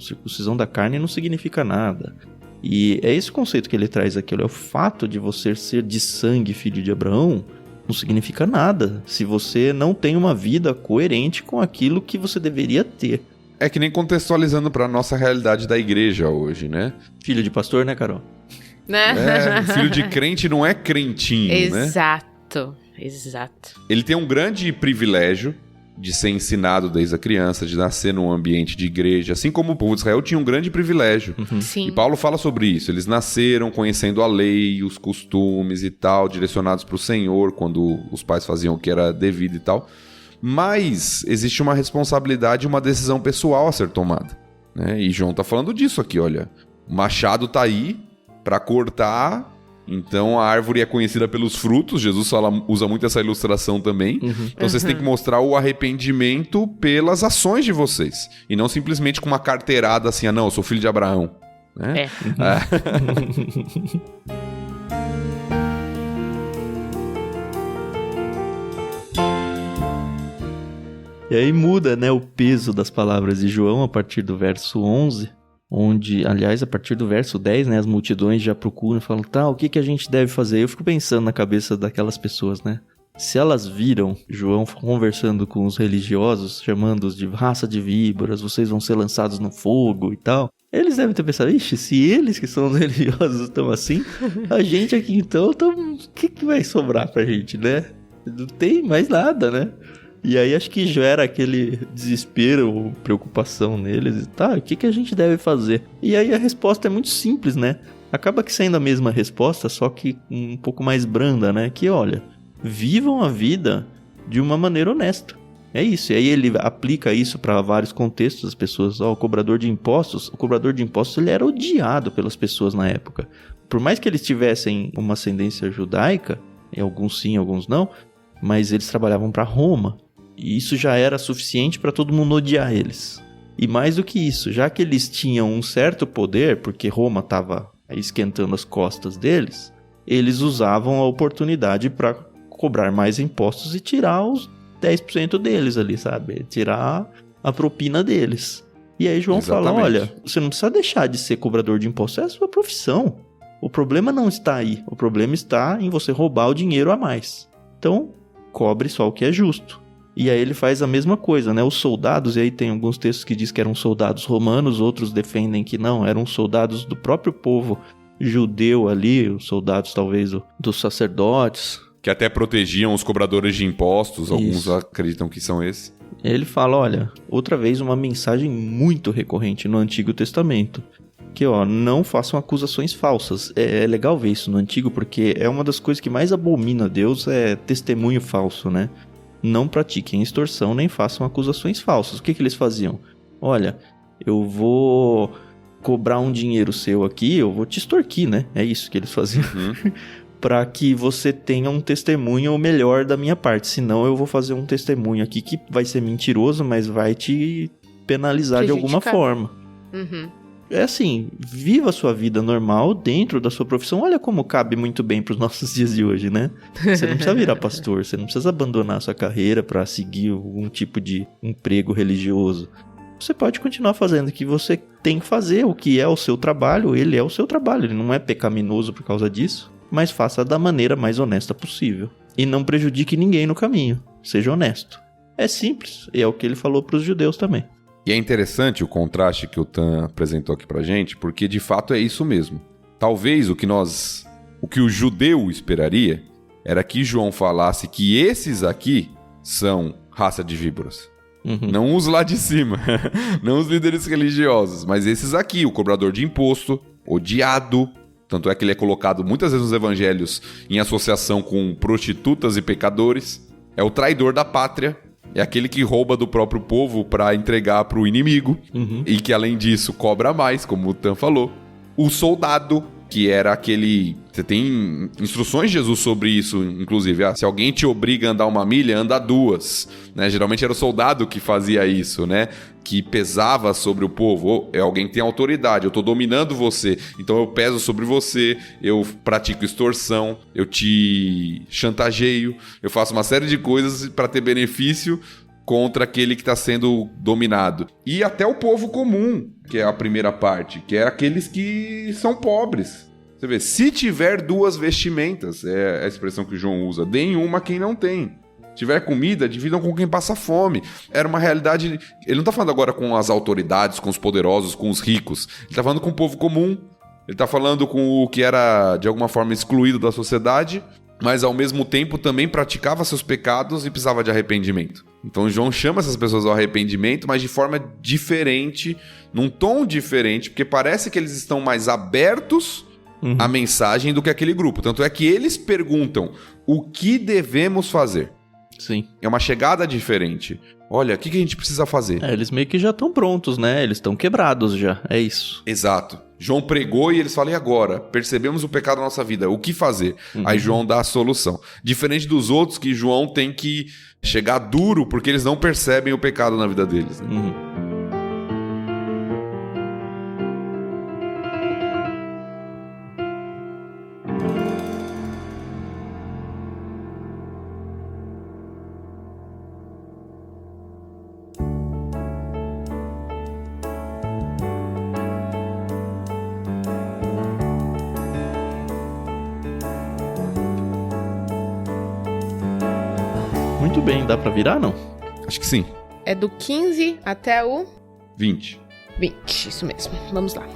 Circuncisão da carne não significa nada. E é esse conceito que ele traz aqui, olha, o fato de você ser de sangue filho de Abraão não significa nada se você não tem uma vida coerente com aquilo que você deveria ter. É que nem contextualizando pra nossa realidade da igreja hoje, né? Filho de pastor, né, Carol? Né? Filho de crente não é crentinho, né? Exato. Ele tem um grande privilégio de ser ensinado desde a criança, de nascer num ambiente de igreja, assim como o povo de Israel tinha um grande privilégio. Sim. E Paulo fala sobre isso. Eles nasceram conhecendo a lei, os costumes e tal, direcionados para o Senhor, quando os pais faziam o que era devido e tal. Mas existe uma responsabilidade e uma decisão pessoal a ser tomada, né? E João tá falando disso aqui, olha. O machado tá aí para cortar. Então a árvore é conhecida pelos frutos. Jesus usa muito essa ilustração também. Então vocês têm que mostrar o arrependimento pelas ações de vocês. E não simplesmente com uma carteirada assim, não, eu sou filho de Abraão, né? E aí muda, né, o peso das palavras de João a partir do verso 11, onde, aliás, a partir do verso 10, né, as multidões já procuram e falam, tá, o que a gente deve fazer? Eu fico pensando na cabeça daquelas pessoas, né? Se elas viram João conversando com os religiosos, chamando-os de raça de víboras, vocês vão ser lançados no fogo e tal, eles devem ter pensado, ixi, se eles que são os religiosos estão assim, a gente aqui então, o que vai sobrar pra gente, né? Não tem mais nada, né? E aí acho que gera aquele desespero ou preocupação neles e tá, o que a gente deve fazer? E aí a resposta é muito simples, né? Acaba que sendo a mesma resposta, só que um pouco mais branda, né? Que olha, vivam a vida de uma maneira honesta. É isso. E aí ele aplica isso para vários contextos. As pessoas, o cobrador de impostos ele era odiado pelas pessoas na época. Por mais que eles tivessem uma ascendência judaica, alguns sim, alguns não, mas eles trabalhavam para Roma. E isso já era suficiente para todo mundo odiar eles. E mais do que isso, já que eles tinham um certo poder, porque Roma estava esquentando as costas deles, eles usavam a oportunidade para cobrar mais impostos e tirar os 10% deles ali, sabe? Tirar a propina deles. E aí João fala, olha, você não precisa deixar de ser cobrador de impostos, é a sua profissão. O problema não está aí, o problema está em você roubar o dinheiro a mais. Então, cobre só o que é justo. E aí ele faz a mesma coisa, né? Os soldados, e aí tem alguns textos que diz que eram soldados romanos, outros defendem que não, eram soldados do próprio povo judeu ali, os soldados talvez dos sacerdotes. Que até protegiam os cobradores de impostos, alguns acreditam que são esses. Ele fala, olha, outra vez uma mensagem muito recorrente no Antigo Testamento, que não façam acusações falsas. É legal ver isso no Antigo, porque é uma das coisas que mais abomina Deus, é testemunho falso, né? Não pratiquem extorsão, nem façam acusações falsas. O que eles faziam? Olha, eu vou cobrar um dinheiro seu aqui, eu vou te extorquir, né? É isso que eles faziam. Para que você tenha um testemunho melhor da minha parte. Senão eu vou fazer um testemunho aqui que vai ser mentiroso, mas vai te penalizar de alguma forma. É assim, viva a sua vida normal dentro da sua profissão. Olha como cabe muito bem para os nossos dias de hoje, né? Você não precisa virar pastor, você não precisa abandonar a sua carreira para seguir algum tipo de emprego religioso. Você pode continuar fazendo o que você tem que fazer, o que é o seu trabalho, ele é o seu trabalho, ele não é pecaminoso por causa disso, mas faça da maneira mais honesta possível. E não prejudique ninguém no caminho, seja honesto. É simples, e é o que ele falou para os judeus também. E é interessante o contraste que o Tan apresentou aqui pra gente, porque de fato é isso mesmo. Talvez o que o judeu esperaria era que João falasse que esses aqui são raça de víboras. Não os lá de cima, não os líderes religiosos, mas esses aqui, o cobrador de imposto, odiado. Tanto é que ele é colocado muitas vezes nos evangelhos em associação com prostitutas e pecadores. É o traidor da pátria. É aquele que rouba do próprio povo para entregar para o inimigo. E que, além disso, cobra mais, como o Tan falou. O soldado, que era aquele... Você tem instruções de Jesus sobre isso, inclusive. Se alguém te obriga a andar 1 milha, anda 2. Né? Geralmente era o soldado que fazia isso, né? Que pesava sobre o povo. É alguém que tem autoridade. Eu estou dominando você, então eu peso sobre você. Eu pratico extorsão. Eu te chantageio. Eu faço uma série de coisas para ter benefício contra aquele que está sendo dominado. E até o povo comum, que é a primeira parte, que é aqueles que são pobres. Você vê, se tiver 2 vestimentas, é a expressão que o João usa, deem uma a quem não tem. Tiver comida, dividam com quem passa fome. Era uma realidade... Ele não está falando agora com as autoridades, com os poderosos, com os ricos. Ele está falando com o povo comum. Ele está falando com o que era, de alguma forma, excluído da sociedade, mas, ao mesmo tempo, também praticava seus pecados e precisava de arrependimento. Então, João chama essas pessoas ao arrependimento, mas de forma diferente, num tom diferente, porque parece que eles estão mais abertos à mensagem do que aquele grupo. Tanto é que eles perguntam o que devemos fazer. Sim. É uma chegada diferente. Olha, o que a gente precisa fazer? Eles meio que já estão prontos, né? Eles estão quebrados já, é isso. Exato. João pregou e eles falam, e agora? Percebemos o pecado na nossa vida, o que fazer? Aí João dá a solução. Diferente dos outros, que João tem que chegar duro, porque eles não percebem o pecado na vida deles. Né? Muito bem, dá pra virar, não? Acho que sim. É do 15 até o 20. 20, isso mesmo. Vamos lá.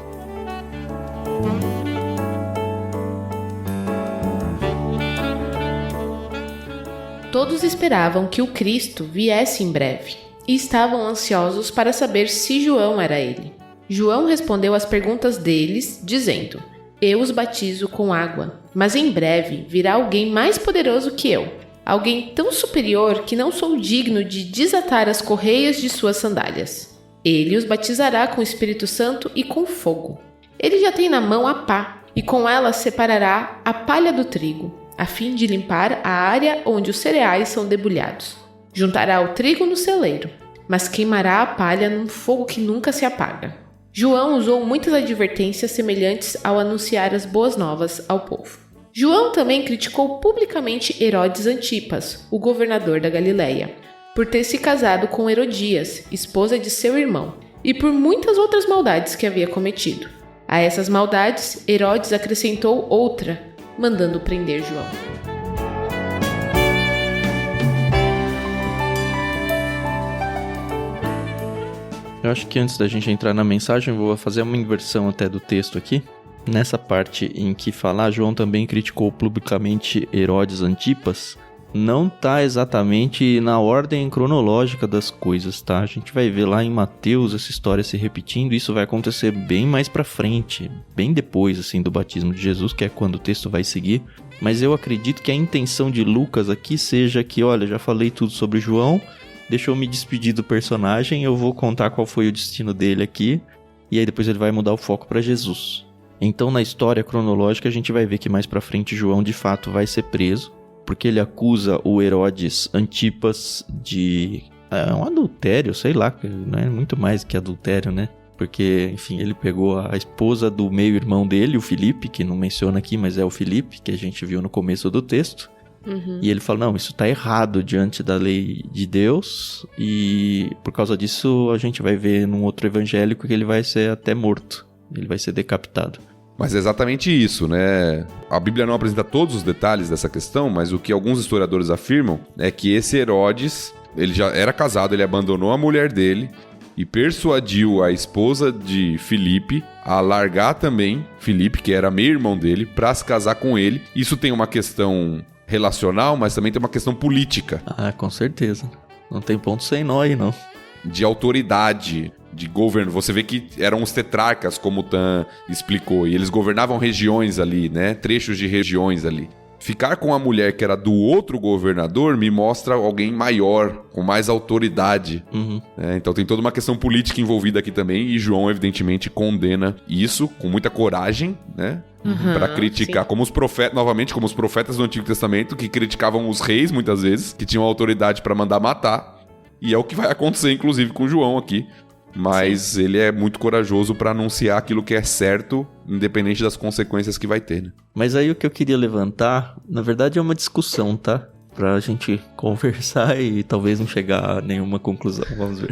Todos esperavam que o Cristo viesse em breve e estavam ansiosos para saber se João era ele. João respondeu às perguntas deles, dizendo: Eu os batizo com água, mas em breve virá alguém mais poderoso que eu. Alguém tão superior que não sou digno de desatar as correias de suas sandálias. Ele os batizará com o Espírito Santo e com fogo. Ele já tem na mão a pá, e com ela separará a palha do trigo, a fim de limpar a área onde os cereais são debulhados. Juntará o trigo no celeiro, mas queimará a palha num fogo que nunca se apaga. João usou muitas advertências semelhantes ao anunciar as boas novas ao povo. João também criticou publicamente Herodes Antipas, o governador da Galileia, por ter se casado com Herodias, esposa de seu irmão, e por muitas outras maldades que havia cometido. A essas maldades, Herodes acrescentou outra, mandando prender João. Eu acho que antes da gente entrar na mensagem, eu vou fazer uma inversão até do texto aqui. Nessa parte em que fala, João também criticou publicamente Herodes Antipas, não está exatamente na ordem cronológica das coisas, tá? A gente vai ver lá em Mateus essa história se repetindo, isso vai acontecer bem mais pra frente, bem depois, assim, do batismo de Jesus, que é quando o texto vai seguir. Mas eu acredito que a intenção de Lucas aqui seja que, olha, já falei tudo sobre João, deixa eu me despedir do personagem, eu vou contar qual foi o destino dele aqui, e aí depois ele vai mudar o foco pra Jesus. Então, na história cronológica, a gente vai ver que mais pra frente João, de fato, vai ser preso, porque ele acusa o Herodes Antipas de um adultério, sei lá, não é muito mais que adultério, né? Porque, enfim, ele pegou a esposa do meio-irmão dele, o Filipe, que não menciona aqui, mas é o Filipe, que a gente viu no começo do texto. E ele fala, não, isso tá errado diante da lei de Deus, e por causa disso a gente vai ver num outro evangélico que ele vai ser até morto, ele vai ser decapitado. Mas é exatamente isso, né? A Bíblia não apresenta todos os detalhes dessa questão, mas o que alguns historiadores afirmam é que esse Herodes, ele já era casado, ele abandonou a mulher dele e persuadiu a esposa de Filipe a largar também Filipe, que era meio-irmão dele, para se casar com ele. Isso tem uma questão relacional, mas também tem uma questão política. Ah, com certeza. Não tem ponto sem nó aí, não. de autoridade, de governo. Você vê que eram os tetrarcas, como o Tan explicou, e eles governavam regiões ali, né? Trechos de regiões ali. Ficar com a mulher que era do outro governador me mostra alguém maior, com mais autoridade. Né? Então tem toda uma questão política envolvida aqui também, e João evidentemente condena isso com muita coragem, né? Para criticar, como os profetas, novamente, como os profetas do Antigo Testamento, que criticavam os reis muitas vezes, que tinham autoridade para mandar matar. E é o que vai acontecer, inclusive, com João aqui. Mas ele é muito corajoso para anunciar aquilo que é certo, independente das consequências que vai ter, né? Mas aí o que eu queria levantar, na verdade é uma discussão, tá? Pra gente conversar e talvez não chegar a nenhuma conclusão, vamos ver.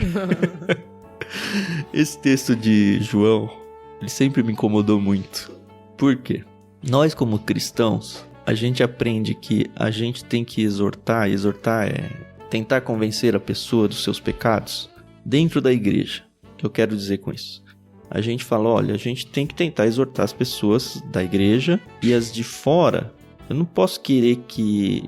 Esse texto de João, ele sempre me incomodou muito. Por quê? Nós como cristãos, a gente aprende que a gente tem que exortar é tentar convencer a pessoa dos seus pecados dentro da igreja. O que eu quero dizer com isso? A gente fala, olha, a gente tem que tentar exortar as pessoas da igreja e as de fora. Eu não posso querer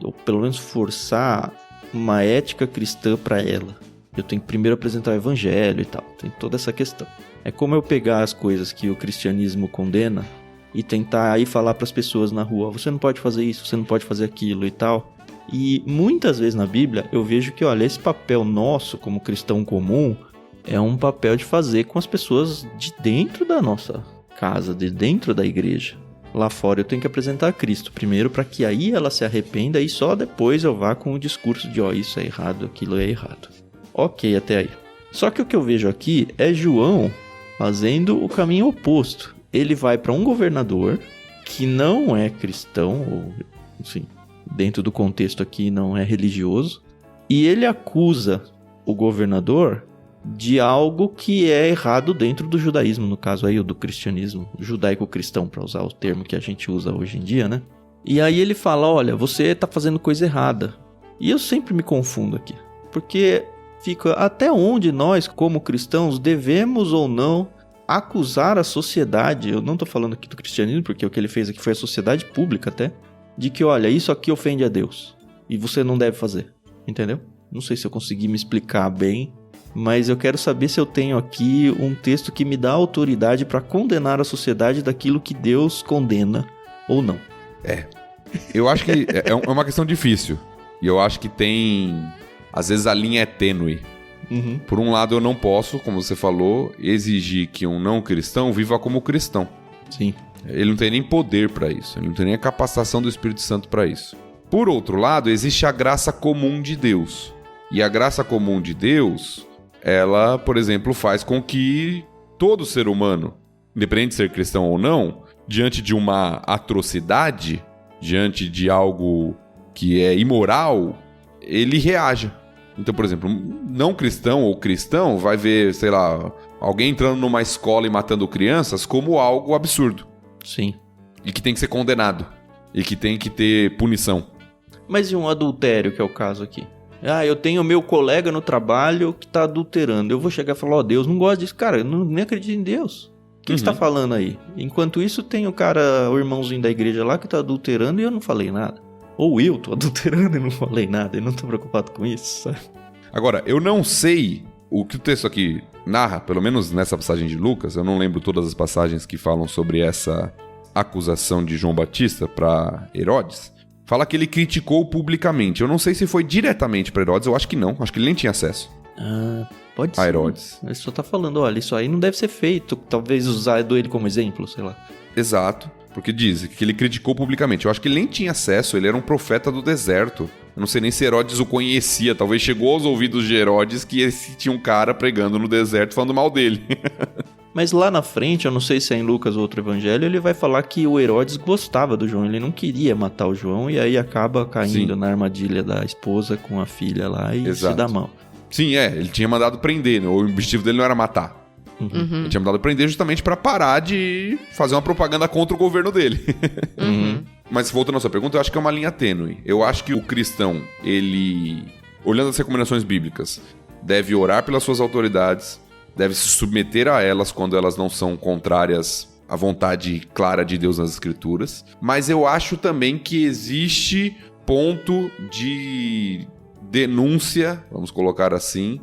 ou pelo menos forçar uma ética cristã para ela. Eu tenho que primeiro apresentar o evangelho e tal. Tem toda essa questão. É como eu pegar as coisas que o cristianismo condena e tentar aí falar para as pessoas na rua, você não pode fazer isso, você não pode fazer aquilo e tal. E muitas vezes na Bíblia eu vejo que, olha, esse papel nosso como cristão comum é um papel de fazer com as pessoas de dentro da nossa casa, de dentro da igreja. Lá fora eu tenho que apresentar a Cristo primeiro para que aí ela se arrependa e só depois eu vá com o discurso de, isso é errado, aquilo é errado. Ok, até aí. Só que o que eu vejo aqui é João fazendo o caminho oposto. Ele vai para um governador que não é cristão, ou enfim, dentro do contexto aqui não é religioso, e ele acusa o governador de algo que é errado dentro do judaísmo, no caso aí o do cristianismo, judaico-cristão, para usar o termo que a gente usa hoje em dia, né? E aí ele fala, olha, você tá fazendo coisa errada. E eu sempre me confundo aqui, porque fica até onde nós, como cristãos, devemos ou não acusar a sociedade, eu não tô falando aqui do cristianismo, porque o que ele fez aqui foi a sociedade pública até, de que, olha, isso aqui ofende a Deus, e você não deve fazer, entendeu? Não sei se eu consegui me explicar bem, mas eu quero saber se eu tenho aqui um texto que me dá autoridade para condenar a sociedade daquilo que Deus condena ou não. Eu acho que é uma questão difícil. E eu acho que tem... Às vezes a linha é tênue. Por um lado, eu não posso, como você falou, exigir que um não cristão viva como cristão. Sim. Ele não tem nem poder para isso. Ele não tem nem a capacitação do Espírito Santo para isso. Por outro lado, existe a graça comum de Deus. E a graça comum de Deus, ela, por exemplo, faz com que todo ser humano, independente de ser cristão ou não, diante de uma atrocidade, diante de algo que é imoral, ele reaja. Então, por exemplo, um não cristão ou cristão vai ver, sei lá, alguém entrando numa escola e matando crianças como algo absurdo. Sim. E que tem que ser condenado. E que tem que ter punição. Mas e um adultério, que é o caso aqui? Eu tenho meu colega no trabalho que tá adulterando. Eu vou chegar e falar, Deus, não gosto disso. Cara, eu nem acredito em Deus. O que você tá falando aí? Enquanto isso, tem o irmãozinho da igreja lá que tá adulterando e eu não falei nada. Ou eu tô adulterando e não falei nada. Eu não tô preocupado com isso, sabe? Agora, eu não sei o que o texto aqui narra, pelo menos nessa passagem de Lucas. Eu não lembro todas as passagens que falam sobre essa acusação de João Batista para Herodes. Fala que ele criticou publicamente. Eu não sei se foi diretamente para Herodes, eu acho que não. Acho que ele nem tinha acesso. Pode ser. A Herodes. Ele só tá falando, olha, isso aí não deve ser feito. Talvez usar ele como exemplo, sei lá. Exato, porque diz que ele criticou publicamente. Eu acho que ele nem tinha acesso, ele era um profeta do deserto. Eu não sei nem se Herodes o conhecia. Talvez chegou aos ouvidos de Herodes que tinha um cara pregando no deserto falando mal dele. Mas lá na frente, eu não sei se é em Lucas ou outro evangelho, ele vai falar que o Herodes gostava do João, ele não queria matar o João, e aí acaba caindo na armadilha da esposa com a filha lá e se dá mal. Sim, ele tinha mandado prender, né? O objetivo dele não era matar. Ele tinha mandado prender justamente pra parar de fazer uma propaganda contra o governo dele. Mas voltando à sua pergunta, eu acho que é uma linha tênue. Eu acho que o cristão, ele, olhando as recomendações bíblicas, deve orar pelas suas autoridades, deve se submeter a elas quando elas não são contrárias à vontade clara de Deus nas Escrituras. Mas eu acho também que existe ponto de denúncia, vamos colocar assim,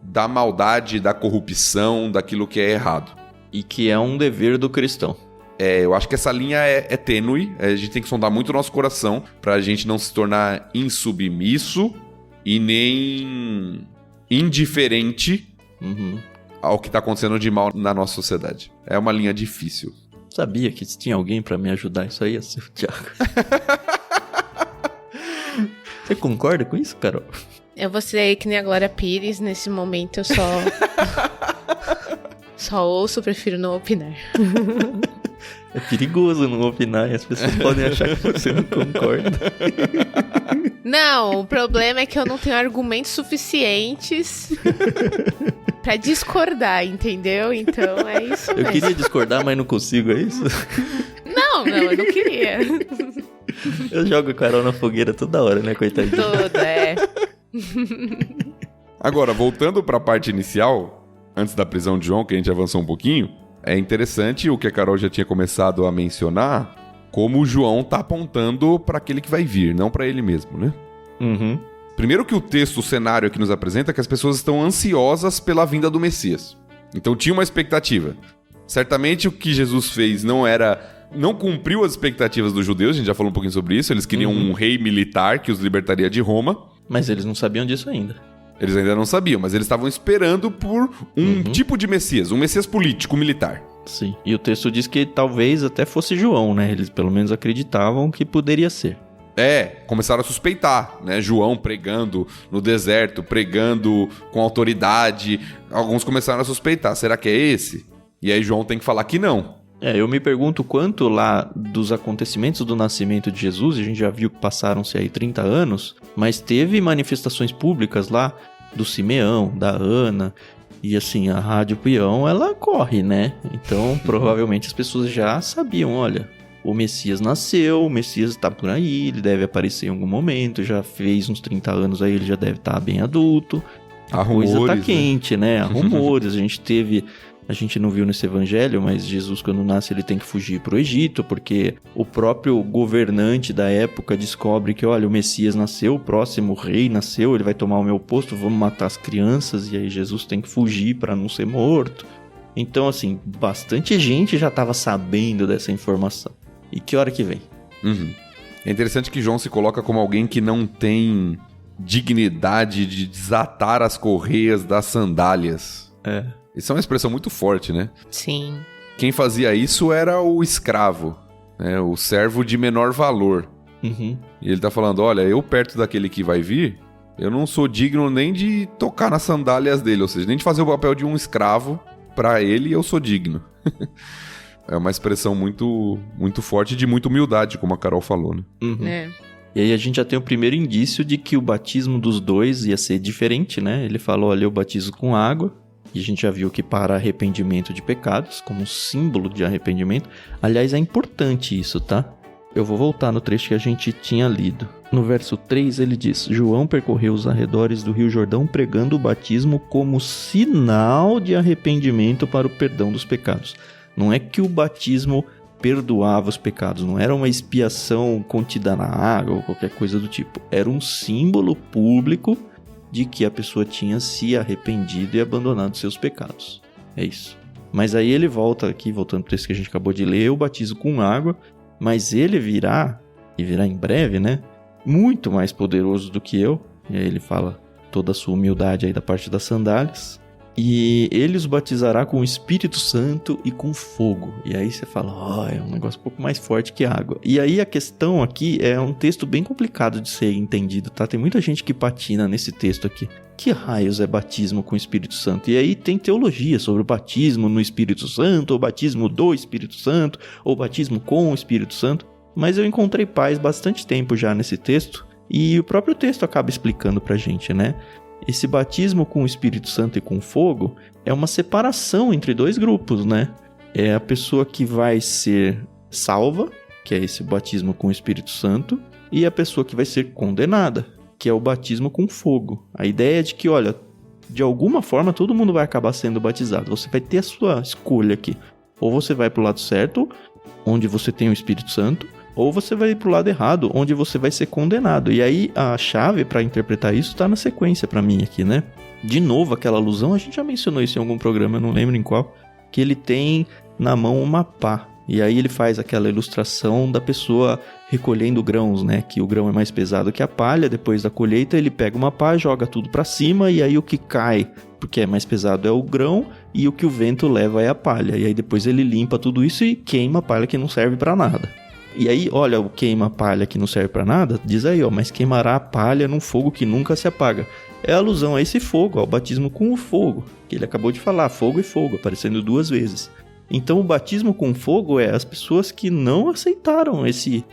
da maldade, da corrupção, daquilo que é errado. E que é um dever do cristão. Eu acho que essa linha é tênue, a gente tem que sondar muito o nosso coração pra gente não se tornar insubmisso e nem indiferente ao que tá acontecendo de mal na nossa sociedade. É uma linha difícil. Sabia que se tinha alguém pra me ajudar, isso aí ia ser o Thiago. Você concorda com isso, Carol? Eu vou ser que nem a Glória Pires, nesse momento eu só ouço, prefiro não opinar. É perigoso não opinar e as pessoas podem achar que você não concorda. Não, o problema é que eu não tenho argumentos suficientes pra discordar, entendeu? Então é isso mesmo. Eu queria discordar, mas não consigo, é isso? Não, eu não queria. Eu jogo a Carol na fogueira toda hora, né, coitadinha? Toda, Agora, voltando pra parte inicial, antes da prisão de João, que a gente avançou um pouquinho, é interessante o que a Carol já tinha começado a mencionar, como o João tá apontando para aquele que vai vir, não para ele mesmo, né? Primeiro que o texto, o cenário que nos apresenta, é que as pessoas estão ansiosas pela vinda do Messias. Então tinha uma expectativa. Certamente o que Jesus fez não cumpriu as expectativas dos judeus, a gente já falou um pouquinho sobre isso, eles queriam um rei militar que os libertaria de Roma. Mas eles não sabiam disso ainda. Eles ainda não sabiam, mas eles estavam esperando por um tipo de Messias, um Messias político, militar. Sim, e o texto diz que talvez até fosse João, né? Eles pelo menos acreditavam que poderia ser. Começaram a suspeitar, né? João pregando no deserto, pregando com autoridade. Alguns começaram a suspeitar, será que é esse? E aí João tem que falar que não. Eu me pergunto quanto lá dos acontecimentos do nascimento de Jesus, a gente já viu que passaram-se aí 30 anos, mas teve manifestações públicas lá do Simeão, da Ana, e assim, a Rádio Peão, ela corre, né? Então, provavelmente as pessoas já sabiam, olha, o Messias nasceu, o Messias está por aí, ele deve aparecer em algum momento, já fez uns 30 anos aí, ele já deve estar bem adulto. A coisa tá quente, né? Há rumores, a gente não viu nesse evangelho, mas Jesus, quando nasce, ele tem que fugir para o Egito, porque o próprio governante da época descobre que, olha, o Messias nasceu, o próximo rei nasceu, ele vai tomar o meu posto, vamos matar as crianças, e aí Jesus tem que fugir para não ser morto. Então, assim, bastante gente já estava sabendo dessa informação. E que hora que vem? É interessante que João se coloca como alguém que não tem dignidade de desatar as correias das sandálias. Isso é uma expressão muito forte, né? Sim. Quem fazia isso era o escravo, né? O servo de menor valor. E ele tá falando, olha, eu perto daquele que vai vir, eu não sou digno nem de tocar nas sandálias dele, ou seja, nem de fazer o papel de um escravo pra ele, eu sou digno. É uma expressão muito, muito forte de muita humildade, como a Carol falou, né? E aí a gente já tem o primeiro indício de que o batismo dos dois ia ser diferente, né? Ele falou, olha, eu batizo com água. E a gente já viu que para arrependimento de pecados, como símbolo de arrependimento. Aliás, é importante isso, tá? Eu vou voltar no trecho que a gente tinha lido. No verso 3 ele diz, João percorreu os arredores do Rio Jordão pregando o batismo como sinal de arrependimento para o perdão dos pecados. Não é que o batismo perdoava os pecados, não era uma expiação contida na água ou qualquer coisa do tipo. Era um símbolo público de que a pessoa tinha se arrependido e abandonado seus pecados. É isso. Mas aí ele volta aqui, voltando para o texto que a gente acabou de ler, eu batizo com água, mas ele virá, e virá em breve, né? Muito mais poderoso do que eu. E aí ele fala toda a sua humildade aí da parte das sandálias. E ele os batizará com o Espírito Santo e com fogo. E aí você fala, é um negócio um pouco mais forte que água. E aí a questão aqui é um texto bem complicado de ser entendido, tá? Tem muita gente que patina nesse texto aqui. Que raios é batismo com o Espírito Santo? E aí tem teologia sobre o batismo no Espírito Santo, ou batismo do Espírito Santo, ou batismo com o Espírito Santo. Mas eu encontrei paz bastante tempo já nesse texto. E o próprio texto acaba explicando pra gente, né? Esse batismo com o Espírito Santo e com fogo é uma separação entre dois grupos, né? É a pessoa que vai ser salva, que é esse batismo com o Espírito Santo, e a pessoa que vai ser condenada, que é o batismo com fogo. A ideia é de que, olha, de alguma forma todo mundo vai acabar sendo batizado. Você vai ter a sua escolha aqui. Ou você vai para o lado certo, onde você tem o Espírito Santo, ou você vai ir pro lado errado, onde você vai ser condenado. E aí a chave para interpretar isso tá na sequência para mim aqui, né? De novo, aquela alusão, a gente já mencionou isso em algum programa, eu não lembro em qual, que ele tem na mão uma pá. E aí ele faz aquela ilustração da pessoa recolhendo grãos, né? Que o grão é mais pesado que a palha. Depois da colheita ele pega uma pá, joga tudo pra cima. E aí o que cai, porque é mais pesado, é o grão. E o que o vento leva é a palha. E aí depois ele limpa tudo isso e queima a palha que não serve pra nada. E aí, olha, o queima a palha que não serve pra nada. Diz aí, ó, mas queimará a palha num fogo que nunca se apaga. É alusão a esse fogo, ao batismo com o fogo. Que ele acabou de falar, fogo e fogo, aparecendo 2 vezes. Então o batismo com fogo é as pessoas que não aceitaram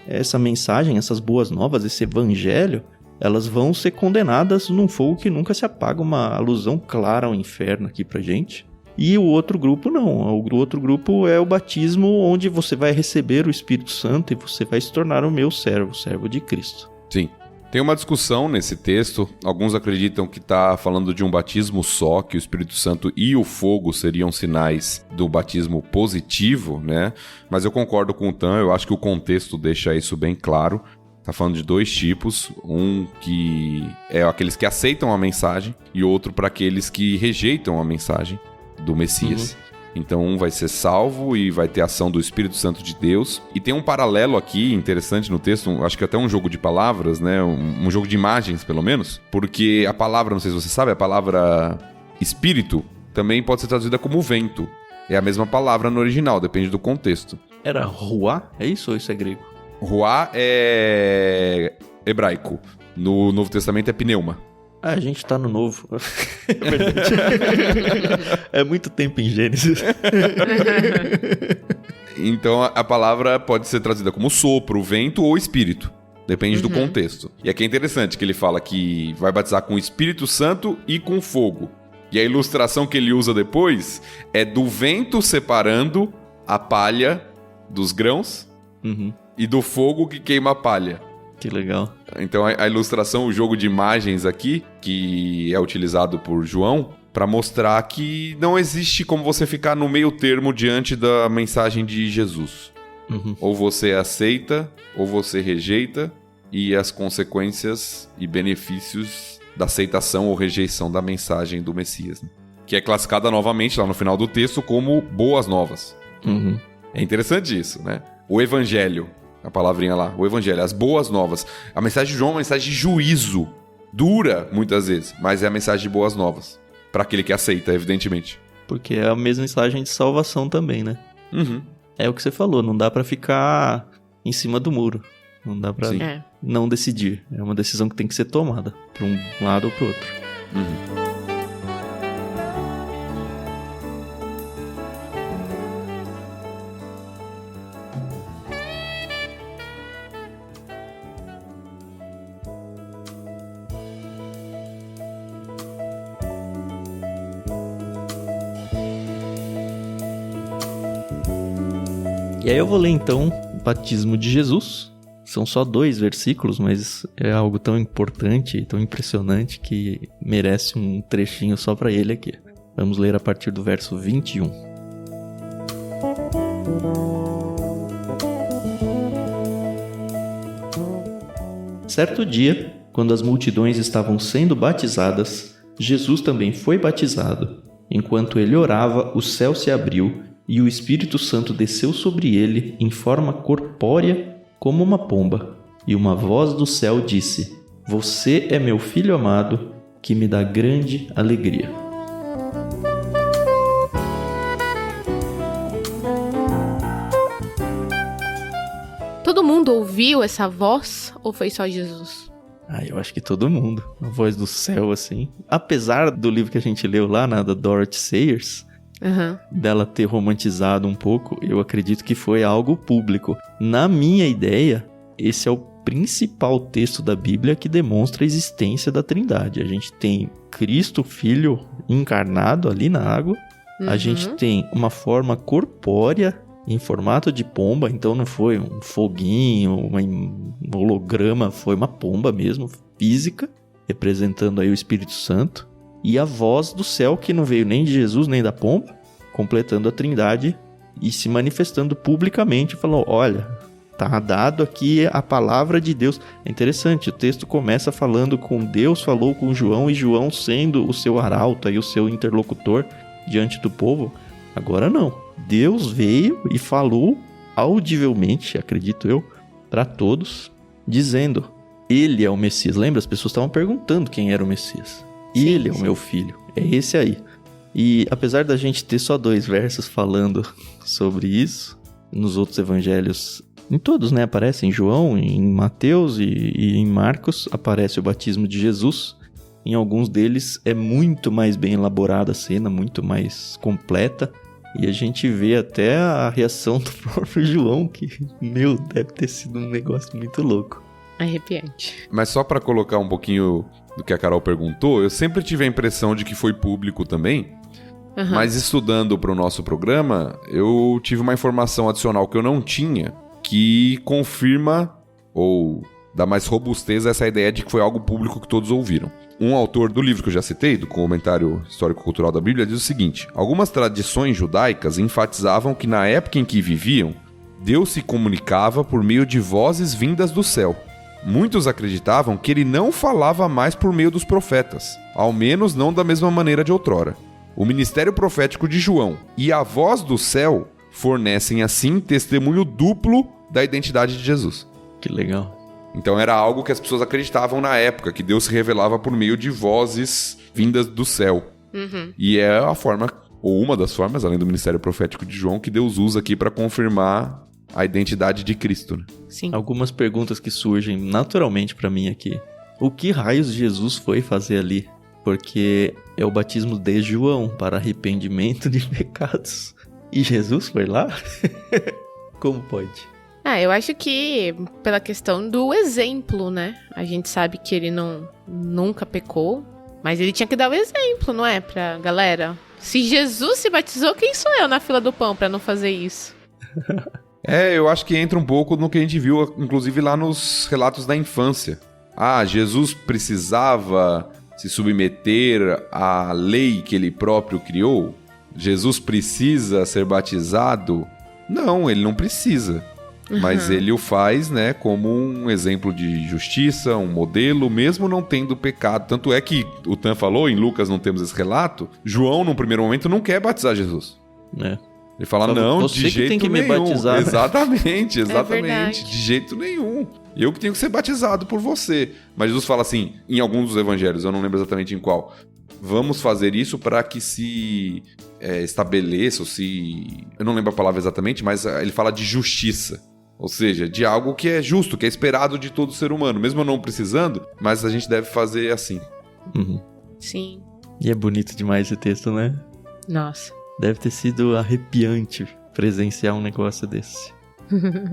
essa mensagem, essas boas novas, esse evangelho, elas vão ser condenadas num fogo que nunca se apaga, uma alusão clara ao inferno aqui pra gente. E o outro grupo não, o outro grupo é o batismo onde você vai receber o Espírito Santo e você vai se tornar o meu servo de Cristo. Sim. Tem uma discussão nesse texto, alguns acreditam que está falando de um batismo só, que o Espírito Santo e o fogo seriam sinais do batismo positivo, né? Mas eu concordo com o Tan, eu acho que o contexto deixa isso bem claro. Tá falando de 2 tipos, um que é aqueles que aceitam a mensagem e outro para aqueles que rejeitam a mensagem do Messias. Então um vai ser salvo e vai ter ação do Espírito Santo de Deus. E tem um paralelo aqui interessante no texto, acho que até um jogo de palavras, né? Um jogo de imagens, pelo menos. Porque a palavra, não sei se você sabe, a palavra espírito também pode ser traduzida como vento. É a mesma palavra no original, depende do contexto. Era ruá? É isso ou isso é grego? Ruá é hebraico. No Novo Testamento é pneuma. Ah, a gente tá no Novo. É verdade. É muito tempo em Gênesis. Então a palavra pode ser traduzida como sopro, vento ou espírito. Depende do contexto. E aqui é interessante que ele fala que vai batizar com o Espírito Santo e com fogo. E a ilustração que ele usa depois é do vento separando a palha dos grãos e do fogo que queima a palha. Que legal. Então a ilustração, o jogo de imagens aqui, que é utilizado por João, para mostrar que não existe como você ficar no meio termo diante da mensagem de Jesus. Ou você aceita, ou você rejeita, e as consequências e benefícios da aceitação ou rejeição da mensagem do Messias, né? Que é classificada novamente lá no final do texto como boas novas. É interessante isso, né? O evangelho. A palavrinha lá, o evangelho, as boas novas. A mensagem de João é uma mensagem de juízo. Dura, muitas vezes, mas é a mensagem de boas novas. Para aquele que aceita, evidentemente. Porque é a mesma mensagem de salvação também, né? É o que você falou, não dá pra ficar em cima do muro. Não dá pra não decidir. É uma decisão que tem que ser tomada, pra um lado ou pro outro. E aí eu vou ler então o batismo de Jesus. São só 2 versículos, mas é algo tão importante e tão impressionante que merece um trechinho só para ele aqui. Vamos ler a partir do verso 21. Certo dia, quando as multidões estavam sendo batizadas, Jesus também foi batizado. Enquanto ele orava, o céu se abriu e o Espírito Santo desceu sobre ele em forma corpórea como uma pomba. E uma voz do céu disse: Você é meu filho amado, que me dá grande alegria. Todo mundo ouviu essa voz ou foi só Jesus? Eu acho que todo mundo. A voz do céu, assim. Apesar do livro que a gente leu lá, da Dorothy Sayers, dela ter romantizado um pouco, eu acredito que foi algo público. Na minha ideia, esse é o principal texto da Bíblia que demonstra a existência da Trindade. A gente tem Cristo, Filho, encarnado ali na água. A gente tem uma forma corpórea em formato de pomba, então não foi um foguinho, um holograma, foi uma pomba mesmo, física, representando aí o Espírito Santo. E a voz do céu, que não veio nem de Jesus nem da pomba, completando a Trindade e se manifestando publicamente, falou: olha, Tá dado aqui a palavra de Deus. É interessante, o texto começa falando com Deus, falou com João, e João sendo o seu arauto e o seu interlocutor diante do povo. Agora não. Deus veio e falou audivelmente, acredito eu, para todos, dizendo: ele é o Messias. Lembra? As pessoas estavam perguntando quem era o Messias. Sim, ele é o meu filho. É esse aí. E apesar da gente ter só 2 versos falando sobre isso, nos outros evangelhos, em todos, né? Aparece em João, em Mateus e em Marcos, aparece o batismo de Jesus. Em alguns deles é muito mais bem elaborada a cena, muito mais completa. E a gente vê até a reação do próprio João, que, deve ter sido um negócio muito louco. Arrepiante. Mas só pra colocar um pouquinho do que a Carol perguntou, eu sempre tive a impressão de que foi público também. Uhum. Mas estudando pro nosso programa, eu tive uma informação adicional que eu não tinha, que confirma ou dá mais robustez a essa ideia de que foi algo público que todos ouviram. Um autor do livro que eu já citei, do Comentário Histórico-Cultural da Bíblia, diz o seguinte: algumas tradições judaicas enfatizavam que na época em que viviam, Deus se comunicava por meio de vozes vindas do céu. Muitos acreditavam que ele não falava mais por meio dos profetas, ao menos não da mesma maneira de outrora. O ministério profético de João e a voz do céu fornecem, assim, testemunho duplo da identidade de Jesus. Que legal. Então era algo que as pessoas acreditavam na época, que Deus se revelava por meio de vozes vindas do céu. Uhum. E é a forma, ou uma das formas, além do ministério profético de João, que Deus usa aqui para confirmar a identidade de Cristo, né? Sim. Algumas perguntas que surgem naturalmente pra mim aqui. O que raios Jesus foi fazer ali? Porque é o batismo de João para arrependimento de pecados. E Jesus foi lá? Como pode? Eu acho que pela questão do exemplo, né? A gente sabe que ele nunca pecou, mas ele tinha que dar o exemplo, não é? Pra galera. Se Jesus se batizou, quem sou eu na fila do pão pra não fazer isso? Eu acho que entra um pouco no que a gente viu, inclusive lá nos relatos da infância. Jesus precisava se submeter à lei que ele próprio criou? Jesus precisa ser batizado? Não, ele não precisa. Mas ele o faz, né, como um exemplo de justiça, um modelo, mesmo não tendo pecado. Tanto é que o Tan falou, em Lucas não temos esse relato, João, num primeiro momento, não quer batizar Jesus. Ele fala, não, de jeito tem que nenhum. Me batizar. Exatamente, exatamente. De jeito nenhum. Eu que tenho que ser batizado por você. Mas Jesus fala assim, em alguns dos evangelhos, eu não lembro exatamente em qual, vamos fazer isso para que se estabeleça, ou se... Eu não lembro a palavra exatamente, mas ele fala de justiça. Ou seja, de algo que é justo, que é esperado de todo ser humano. Mesmo eu não precisando, mas a gente deve fazer assim. Uhum. Sim. E é bonito demais esse texto, né? Nossa. Deve ter sido arrepiante presenciar um negócio desse.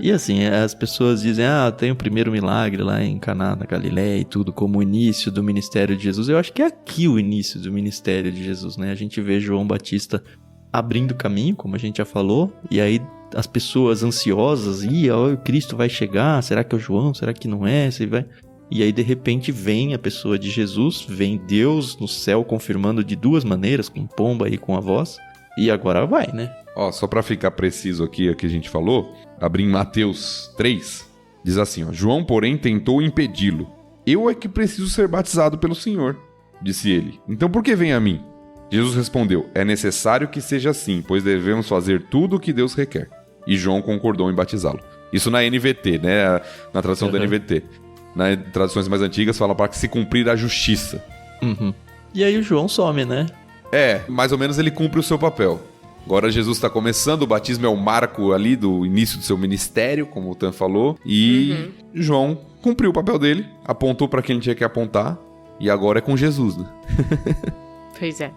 E assim, as pessoas dizem, tem o primeiro milagre lá em Caná, na Galileia e tudo, como o início do ministério de Jesus. Eu acho que é aqui o início do ministério de Jesus, né? A gente vê João Batista abrindo caminho, como a gente já falou, e aí as pessoas ansiosas, o Cristo vai chegar, será que é o João, será que não é, e aí de repente vem a pessoa de Jesus, vem Deus no céu confirmando de 2 maneiras, com pomba e com a voz, e agora vai, né? Só pra ficar preciso aqui, o que a gente falou, abri em Mateus 3, diz assim, João, porém, tentou impedi-lo. Eu é que preciso ser batizado pelo Senhor, disse ele. Então por que vem a mim? Jesus respondeu, é necessário que seja assim, pois devemos fazer tudo o que Deus requer. E João concordou em batizá-lo. Isso na NVT, né? Na tradução da NVT. Nas traduções mais antigas fala para que se cumprir a justiça. Uhum. E aí o João some, né? Mais ou menos ele cumpre o seu papel. Agora Jesus está começando, o batismo é o marco ali do início do seu ministério, como o Tan falou. E João cumpriu o papel dele, apontou para quem ele tinha que apontar. E agora é com Jesus, né? Pois é.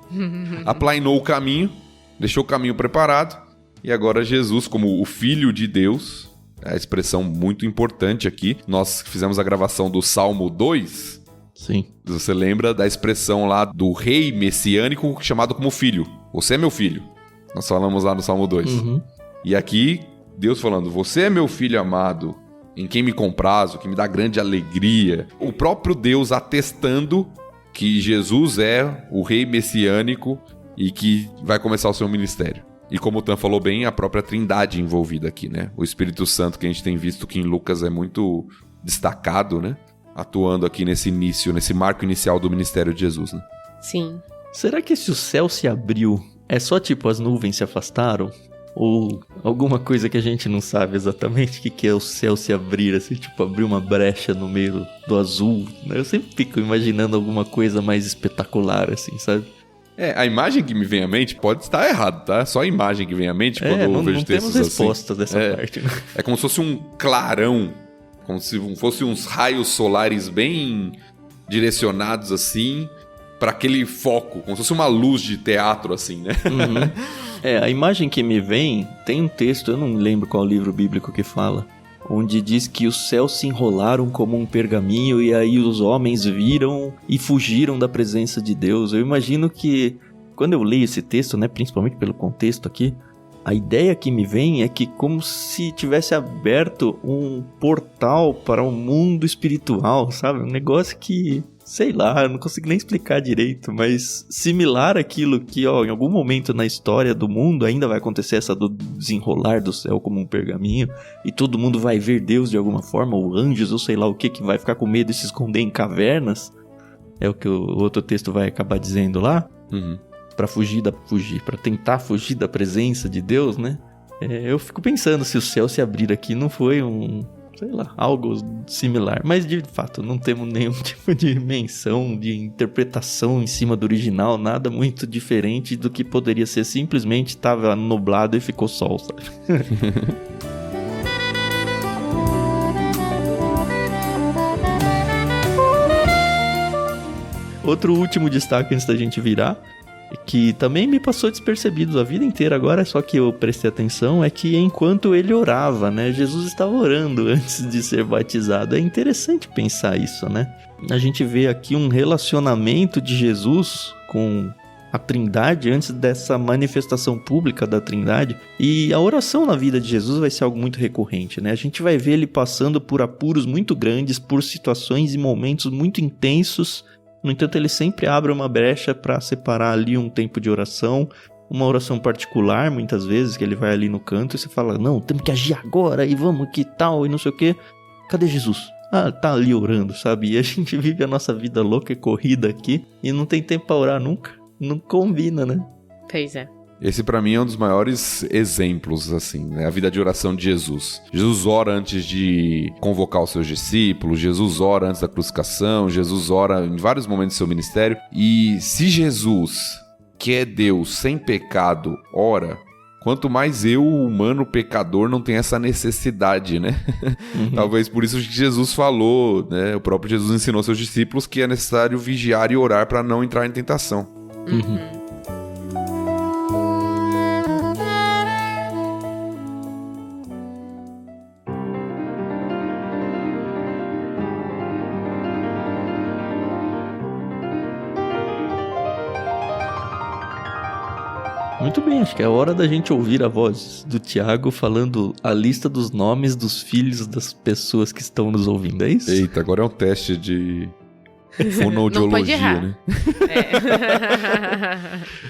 Aplainou o caminho, deixou o caminho preparado. E agora Jesus, como o Filho de Deus, é a expressão muito importante aqui. Nós fizemos a gravação do Salmo 2. Sim. Você lembra da expressão lá do rei messiânico chamado como filho. Você é meu filho. Nós falamos lá no Salmo 2. Uhum. E aqui, Deus falando, você é meu filho amado, em quem me comprazo, que me dá grande alegria. O próprio Deus atestando que Jesus é o rei messiânico e que vai começar o seu ministério. E como o Tan falou bem, a própria Trindade envolvida aqui, né? O Espírito Santo que a gente tem visto que em Lucas é muito destacado, né? Atuando aqui nesse início, nesse marco inicial do ministério de Jesus, né? Sim. Será que se o céu se abriu, é só tipo as nuvens se afastaram? Ou alguma coisa que a gente não sabe exatamente o que é o céu se abrir, assim, tipo abrir uma brecha no meio do azul? Eu sempre fico imaginando alguma coisa mais espetacular, assim, sabe? A imagem que me vem à mente pode estar errado, tá? Só a imagem que vem à mente quando eu vejo textos assim. Não temos resposta dessa parte, né? É como se fosse um clarão, como se fosse uns raios solares bem direcionados assim para aquele foco, como se fosse uma luz de teatro assim, né? Uhum. A imagem que me vem, tem um texto, eu não lembro qual livro bíblico que fala, onde diz que os céus se enrolaram como um pergaminho e aí os homens viram e fugiram da presença de Deus. Eu imagino que, quando eu leio esse texto, né, principalmente pelo contexto aqui, a ideia que me vem é que como se tivesse aberto um portal para um mundo espiritual, sabe? Um negócio que, sei lá, eu não consigo nem explicar direito, mas similar àquilo que, em algum momento na história do mundo ainda vai acontecer essa do desenrolar do céu como um pergaminho e todo mundo vai ver Deus de alguma forma, ou anjos, ou sei lá o que vai ficar com medo de se esconder em cavernas. É o que o outro texto vai acabar dizendo lá. Pra pra tentar fugir da presença de Deus, né? Eu fico pensando se o céu se abrir aqui não foi sei lá, algo similar. Mas, de fato, não temos nenhum tipo de menção, de interpretação em cima do original, nada muito diferente do que poderia ser simplesmente estava nublado e ficou sol, sabe? Outro último destaque antes da gente virar, que também me passou despercebido a vida inteira agora, só que eu prestei atenção, é que enquanto ele orava, né, Jesus estava orando antes de ser batizado. É interessante pensar isso, né? A gente vê aqui um relacionamento de Jesus com a Trindade antes dessa manifestação pública da Trindade, e a oração na vida de Jesus vai ser algo muito recorrente, né? A gente vai ver ele passando por apuros muito grandes, por situações e momentos muito intensos. No entanto, ele sempre abre uma brecha para separar ali um tempo de oração, uma oração particular, muitas vezes, que ele vai ali no canto e você fala, não, temos que agir agora e vamos que tal e não sei o quê. Cadê Jesus? Tá ali orando, sabe? E a gente vive a nossa vida louca e corrida aqui e não tem tempo para orar nunca. Não combina, né? Pois é. Esse pra mim é um dos maiores exemplos, assim, né? A vida de oração de Jesus. Jesus ora antes de convocar os seus discípulos, Jesus ora antes da crucificação, Jesus ora em vários momentos do seu ministério. E se Jesus, que é Deus sem pecado, ora, quanto mais eu, o humano pecador, não tem essa necessidade, né? Talvez por isso que Jesus falou, né? O próprio Jesus ensinou aos seus discípulos que é necessário vigiar e orar para não entrar em tentação. Muito bem, acho que é hora da gente ouvir a voz do Thiago falando a lista dos nomes dos filhos das pessoas que estão nos ouvindo, é isso? Eita, agora é um teste de fonoaudiologia, né?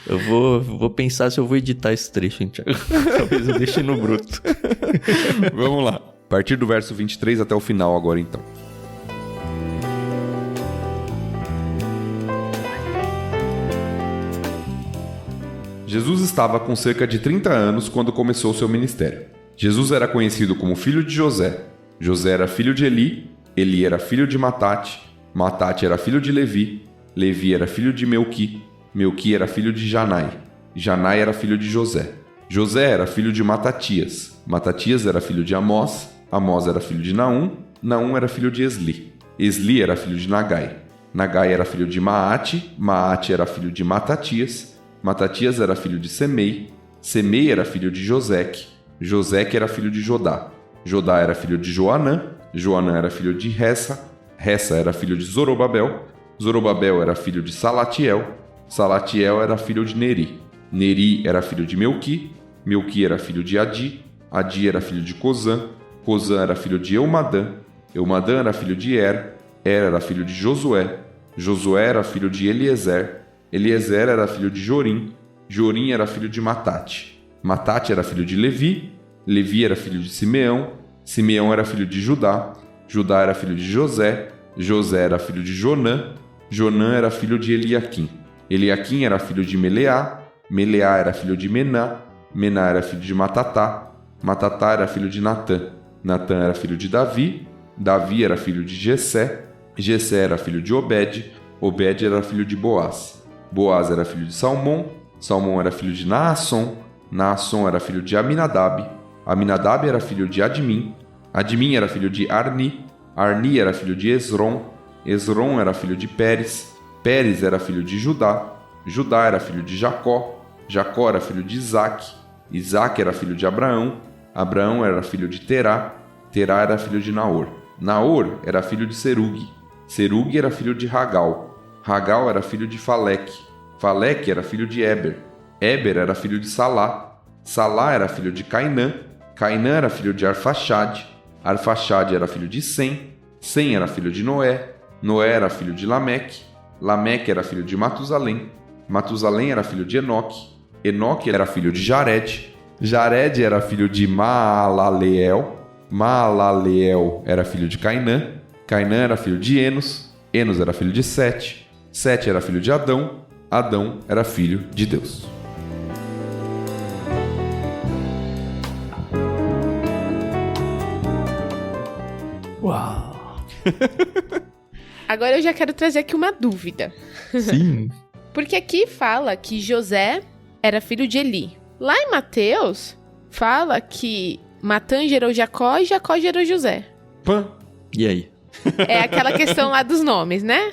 Eu vou pensar se eu vou editar esse trecho, hein, Thiago? Talvez eu deixe no bruto. Vamos lá. A partir do verso 23 até o final agora, então. Jesus estava com cerca de 30 anos quando começou seu ministério. Jesus era conhecido como filho de José. José era filho de Eli. Eli era filho de Matate. Matate era filho de Levi. Levi era filho de Melqui. Melqui era filho de Janai. Janai era filho de José. José era filho de Matatias. Matatias era filho de Amós. Amós era filho de Naum. Naum era filho de Esli. Esli era filho de Nagai. Nagai era filho de Maate. Maate era filho de Matatias. Matatias era filho de Semei. Semei era filho de Joseque. Joseque era filho de Jodá. Jodá era filho de Joanã. Joanã era filho de Ressa. Ressa era filho de Zorobabel. Zorobabel era filho de Salatiel. Salatiel era filho de Neri. Neri era filho de Melqui. Melqui era filho de Adi. Adi era filho de Cozã. Cozã era filho de Eumadã. Eumadã era filho de Er. Er era filho de Josué. Josué era filho de Eliezer. Eliezer era filho de Jorim. Jorim era filho de Matate. Matate era filho de Levi. Levi era filho de Simeão. Simeão era filho de Judá. Judá era filho de José. José era filho de Jonã. Jonã era filho de Eliaquim. Eliaquim era filho de Meleá. Meleá era filho de Mená. Mená era filho de Matatá. Matatá era filho de Natã. Natã era filho de Davi. Davi era filho de Jessé. Jessé era filho de Obed. Obed era filho de Boaz. Boaz era filho de Salmão. Salmão era filho de Naasson. Naasson era filho de Aminadab. Aminadab era filho de Admin. Admin era filho de Arni. Arni era filho de Esrom. Esrom era filho de Pérez. Pérez era filho de Judá. Judá era filho de Jacó. Jacó era filho de Isaque. Isaque era filho de Abraão. Abraão era filho de Terá. Terá era filho de Naor. Naor era filho de Serugue. Serugue era filho de Ragal. Ragal era filho de Faleque. Faleque era filho de Éber. Éber era filho de Salá. Salá era filho de Cainã. Cainã era filho de Arfaxade. Arfaxade era filho de Sem. Sem era filho de Noé. Noé era filho de Lameque. Lameque era filho de Matusalém. Matusalém era filho de Enoque. Enoque era filho de Jared. Jared era filho de Maalaleel. Maalaleel era filho de Cainã. Cainã era filho de Enos. Enos era filho de Sete. Sete era filho de Adão. Adão era filho de Deus. Uau! Agora eu já quero trazer aqui uma dúvida. Sim. Porque aqui fala que José era filho de Eli. Lá em Mateus, fala que Matã gerou Jacó e Jacó gerou José. Pã! E aí? É aquela questão lá dos nomes, né?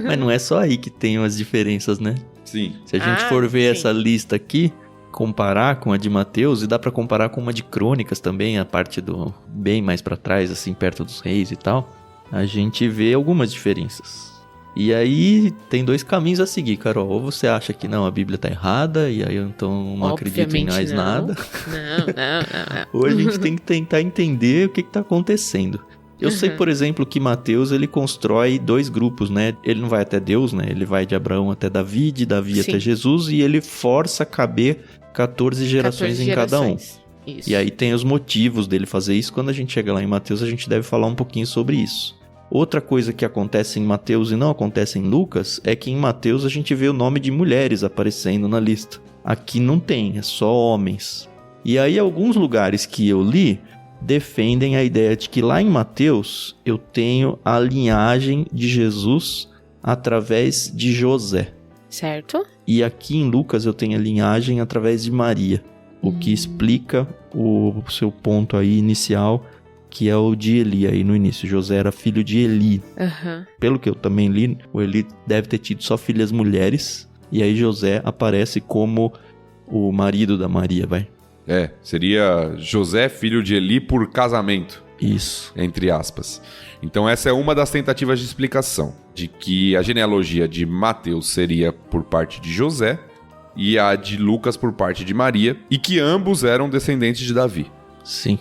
Mas não é só aí que tem as diferenças, né? Sim. Se a gente for ver sim. essa lista aqui, comparar com a de Mateus, e dá pra comparar com uma de Crônicas também, a parte do bem mais pra trás, assim, perto dos reis e tal, a gente vê algumas diferenças. E aí tem dois caminhos a seguir, Carol. Ou você acha que não, a Bíblia tá errada, e aí eu então não acredito em mais nada. Não. Ou a gente tem que tentar entender o que tá acontecendo. Eu sei, por exemplo, que Mateus, ele constrói dois grupos, né? Ele não vai até Deus, né? Ele vai de Abraão até Davi, de Davi até Jesus, e ele força caber 14 gerações em cada um. Isso. E aí tem os motivos dele fazer isso. Quando a gente chega lá em Mateus, a gente deve falar um pouquinho sobre isso. Outra coisa que acontece em Mateus e não acontece em Lucas é que em Mateus a gente vê o nome de mulheres aparecendo na lista. Aqui não tem, é só homens. E aí alguns lugares que eu li defendem a ideia de que lá em Mateus eu tenho a linhagem de Jesus através de José. Certo. E aqui em Lucas eu tenho a linhagem através de Maria, o que explica o seu ponto aí inicial, que é o de Eli aí no início. José era filho de Eli. Pelo que eu também li, o Eli deve ter tido só filhas mulheres, e aí José aparece como o marido da Maria, vai. Seria José, filho de Eli por casamento. Isso. Entre aspas. Então essa é uma das tentativas de explicação, de que a genealogia de Mateus seria por parte de José e a de Lucas por parte de Maria, e que ambos eram descendentes de Davi. Sim.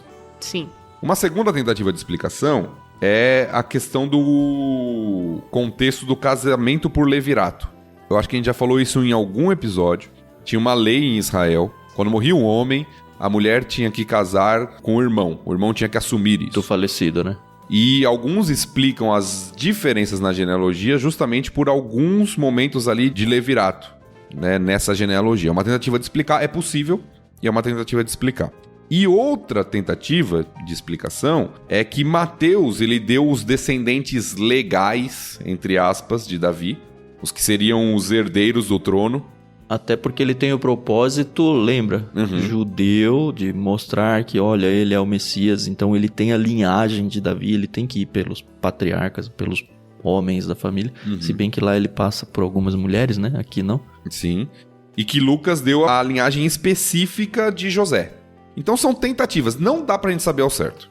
Uma segunda tentativa de explicação é a questão do contexto do casamento por levirato. Eu acho que a gente já falou isso em algum episódio. Tinha uma lei em Israel. Quando morria um homem, a mulher tinha que casar com o irmão. O irmão tinha que assumir isso. Do falecido, né? E alguns explicam as diferenças na genealogia justamente por alguns momentos ali de levirato, né, nessa genealogia. É uma tentativa de explicar, é possível, e é uma tentativa de explicar. E outra tentativa de explicação é que Mateus, ele deu os descendentes legais, entre aspas, de Davi, os que seriam os herdeiros do trono. Até porque ele tem o propósito, lembra, judeu, de mostrar que, olha, ele é o Messias, então ele tem a linhagem de Davi, ele tem que ir pelos patriarcas, pelos homens da família, se bem que lá ele passa por algumas mulheres, né? Aqui não. Sim. E que Lucas deu a linhagem específica de José. Então são tentativas, não dá pra gente saber ao certo.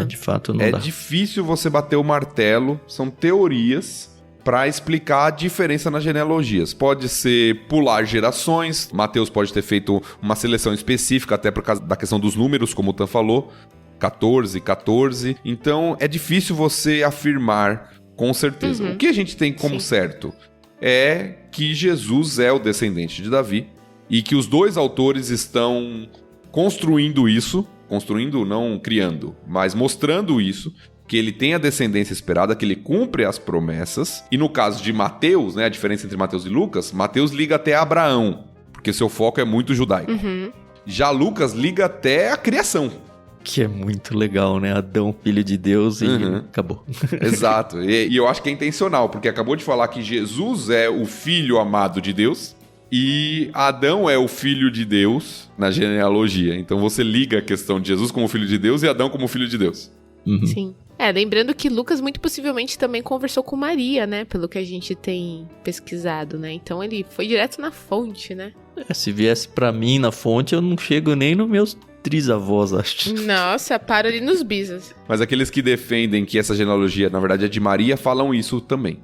De fato não dá. É difícil você bater o martelo, são teorias para explicar a diferença nas genealogias. Pode ser pular gerações, Mateus pode ter feito uma seleção específica, até por causa da questão dos números, como o Tan falou, 14. Então é difícil você afirmar com certeza. O que a gente tem como certo é que Jesus é o descendente de Davi e que os dois autores estão construindo isso, construindo, não criando, mas mostrando isso, que ele tem a descendência esperada, que ele cumpre as promessas. E no caso de Mateus, né, a diferença entre Mateus e Lucas, Mateus liga até Abraão, porque seu foco é muito judaico. Já Lucas liga até a criação. Que é muito legal, né? Adão, filho de Deus, e acabou. Exato. E eu acho que é intencional, porque acabou de falar que Jesus é o filho amado de Deus e Adão é o filho de Deus na genealogia. Então você liga a questão de Jesus como filho de Deus e Adão como filho de Deus. Sim. Lembrando que Lucas muito possivelmente também conversou com Maria, né? Pelo que a gente tem pesquisado, né? Então ele foi direto na fonte, né? Se viesse pra mim na fonte, eu não chego nem nos meus trisavós, acho. Nossa, para ali nos bisas. Mas aqueles que defendem que essa genealogia, na verdade, é de Maria, falam isso também.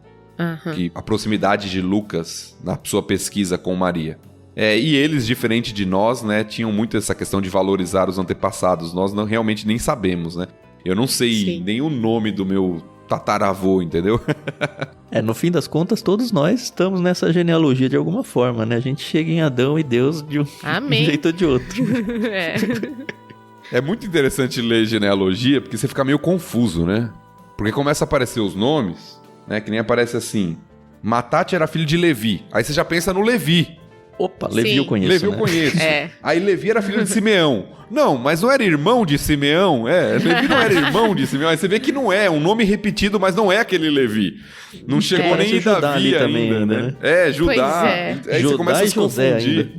Que a proximidade de Lucas na sua pesquisa com Maria. E eles, diferente de nós, né, tinham muito essa questão de valorizar os antepassados. Nós não realmente nem sabemos, né? Eu não sei nem o nome do meu tataravô, entendeu? No fim das contas, todos nós estamos nessa genealogia de alguma forma, né? A gente chega em Adão e Deus de um jeito ou de outro. É muito interessante ler genealogia, porque você fica meio confuso, né? Porque começa a aparecer os nomes, né? Que nem aparece assim, Matate era filho de Levi. Aí você já pensa no Levi. Opa, Levi eu conheço, Levi eu conheço. Aí Levi era filho de Simeão. Não, mas não era irmão de Simeão? Levi não era irmão de Simeão. Aí você vê que não é, um nome repetido, mas não é aquele Levi. Não chegou nem em Davi ainda, né? Judá. Aí Judá você começa a se confundir.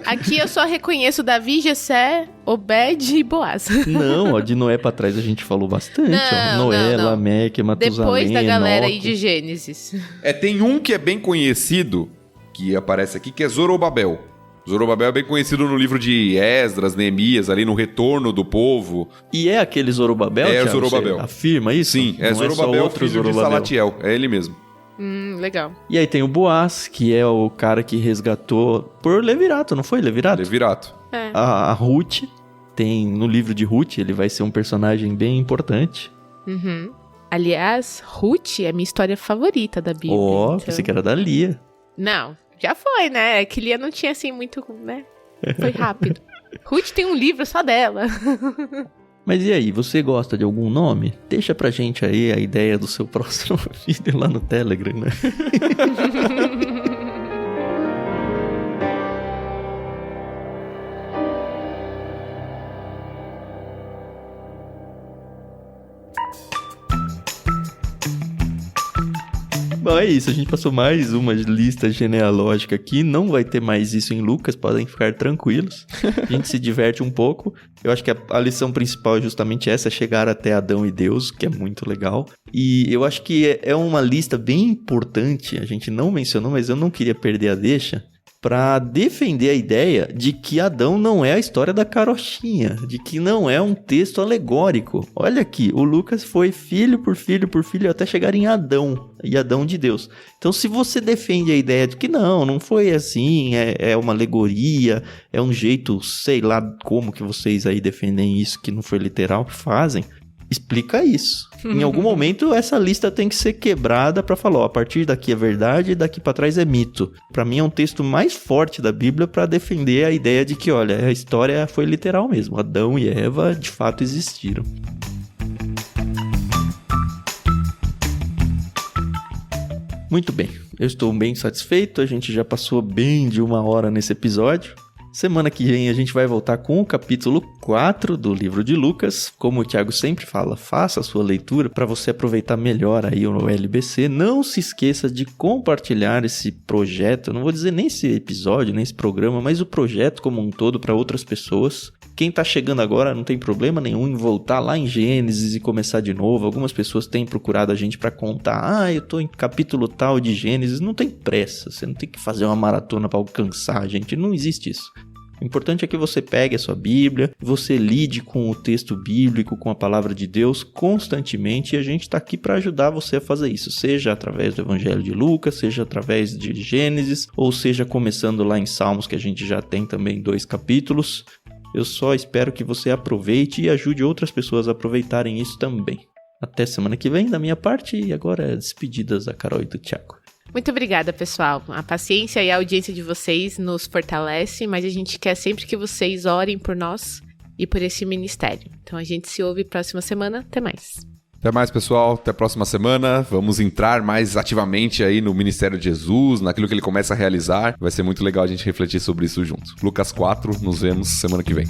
Aqui eu só reconheço Davi, Jessé, Obed e Boaz. Não, de Noé pra trás a gente falou bastante. Noé, Lameque, Matusalém, depois da galera Enoque. aí de Gênesis. Tem um que é bem conhecido, que aparece aqui, que é Zorobabel. Zorobabel é bem conhecido no livro de Esdras, Neemias, ali no retorno do povo. E é aquele Zorobabel, Thiago? Zorobabel. Você afirma isso? Sim, é Zorobabel, filho de Salatiel. É ele mesmo. Legal. E aí tem o Boaz, que é o cara que resgatou por Levirato, não foi? Levirato. A Ruth, tem no livro de Ruth, ele vai ser um personagem bem importante. Aliás, Ruth é minha história favorita da Bíblia. Pensei que era da Lia. Não, já foi, né? É que Lia não tinha assim muito, né? Foi rápido. Ruth tem um livro só dela. Mas e aí, você gosta de algum nome? Deixa pra gente aí a ideia do seu próximo vídeo lá no Telegram, né? Bom, é isso, a gente passou mais uma lista genealógica aqui, não vai ter mais isso em Lucas, podem ficar tranquilos, a gente se diverte um pouco. Eu acho que a lição principal é justamente essa, chegar até Adão e Deus, que é muito legal. E eu acho que é uma lista bem importante, a gente não mencionou, mas eu não queria perder a deixa, para defender a ideia de que Adão não é a história da carochinha, de que não é um texto alegórico. Olha aqui, o Lucas foi filho por filho por filho até chegar em Adão, e Adão de Deus. Então, se você defende a ideia de que não foi assim, é uma alegoria, é um jeito, sei lá como que vocês aí defendem isso, que não foi literal, fazem, explica isso. Em algum momento, essa lista tem que ser quebrada para falar, a partir daqui é verdade e daqui para trás é mito. Para mim, é um texto mais forte da Bíblia para defender a ideia de que, olha, a história foi literal mesmo. Adão e Eva, de fato, existiram. Muito bem, eu estou bem satisfeito, a gente já passou bem de 1 hora nesse episódio. Semana que vem a gente vai voltar com o capítulo 4 do livro de Lucas. Como o Thiago sempre fala, faça a sua leitura para você aproveitar melhor aí o LBC. Não se esqueça de compartilhar esse projeto, não vou dizer nem esse episódio, nem esse programa, mas o projeto como um todo para outras pessoas. Quem tá chegando agora não tem problema nenhum em voltar lá em Gênesis e começar de novo. Algumas pessoas têm procurado a gente para contar. Eu tô em capítulo tal de Gênesis. Não tem pressa, você não tem que fazer uma maratona para alcançar a gente. Não existe isso. O importante é que você pegue a sua Bíblia, você lide com o texto bíblico, com a palavra de Deus constantemente, e a gente está aqui para ajudar você a fazer isso, seja através do Evangelho de Lucas, seja através de Gênesis, ou seja começando lá em Salmos, que a gente já tem também 2 capítulos. Eu só espero que você aproveite e ajude outras pessoas a aproveitarem isso também. Até semana que vem, da minha parte, e agora despedidas da Carol e do Thiago. Muito obrigada, pessoal. A paciência e a audiência de vocês nos fortalece, mas a gente quer sempre que vocês orem por nós e por esse ministério. Então a gente se ouve próxima semana. Até mais. Até mais, pessoal. Até a próxima semana. Vamos entrar mais ativamente aí no Ministério de Jesus, naquilo que ele começa a realizar. Vai ser muito legal a gente refletir sobre isso junto. Lucas 4, nos vemos semana que vem.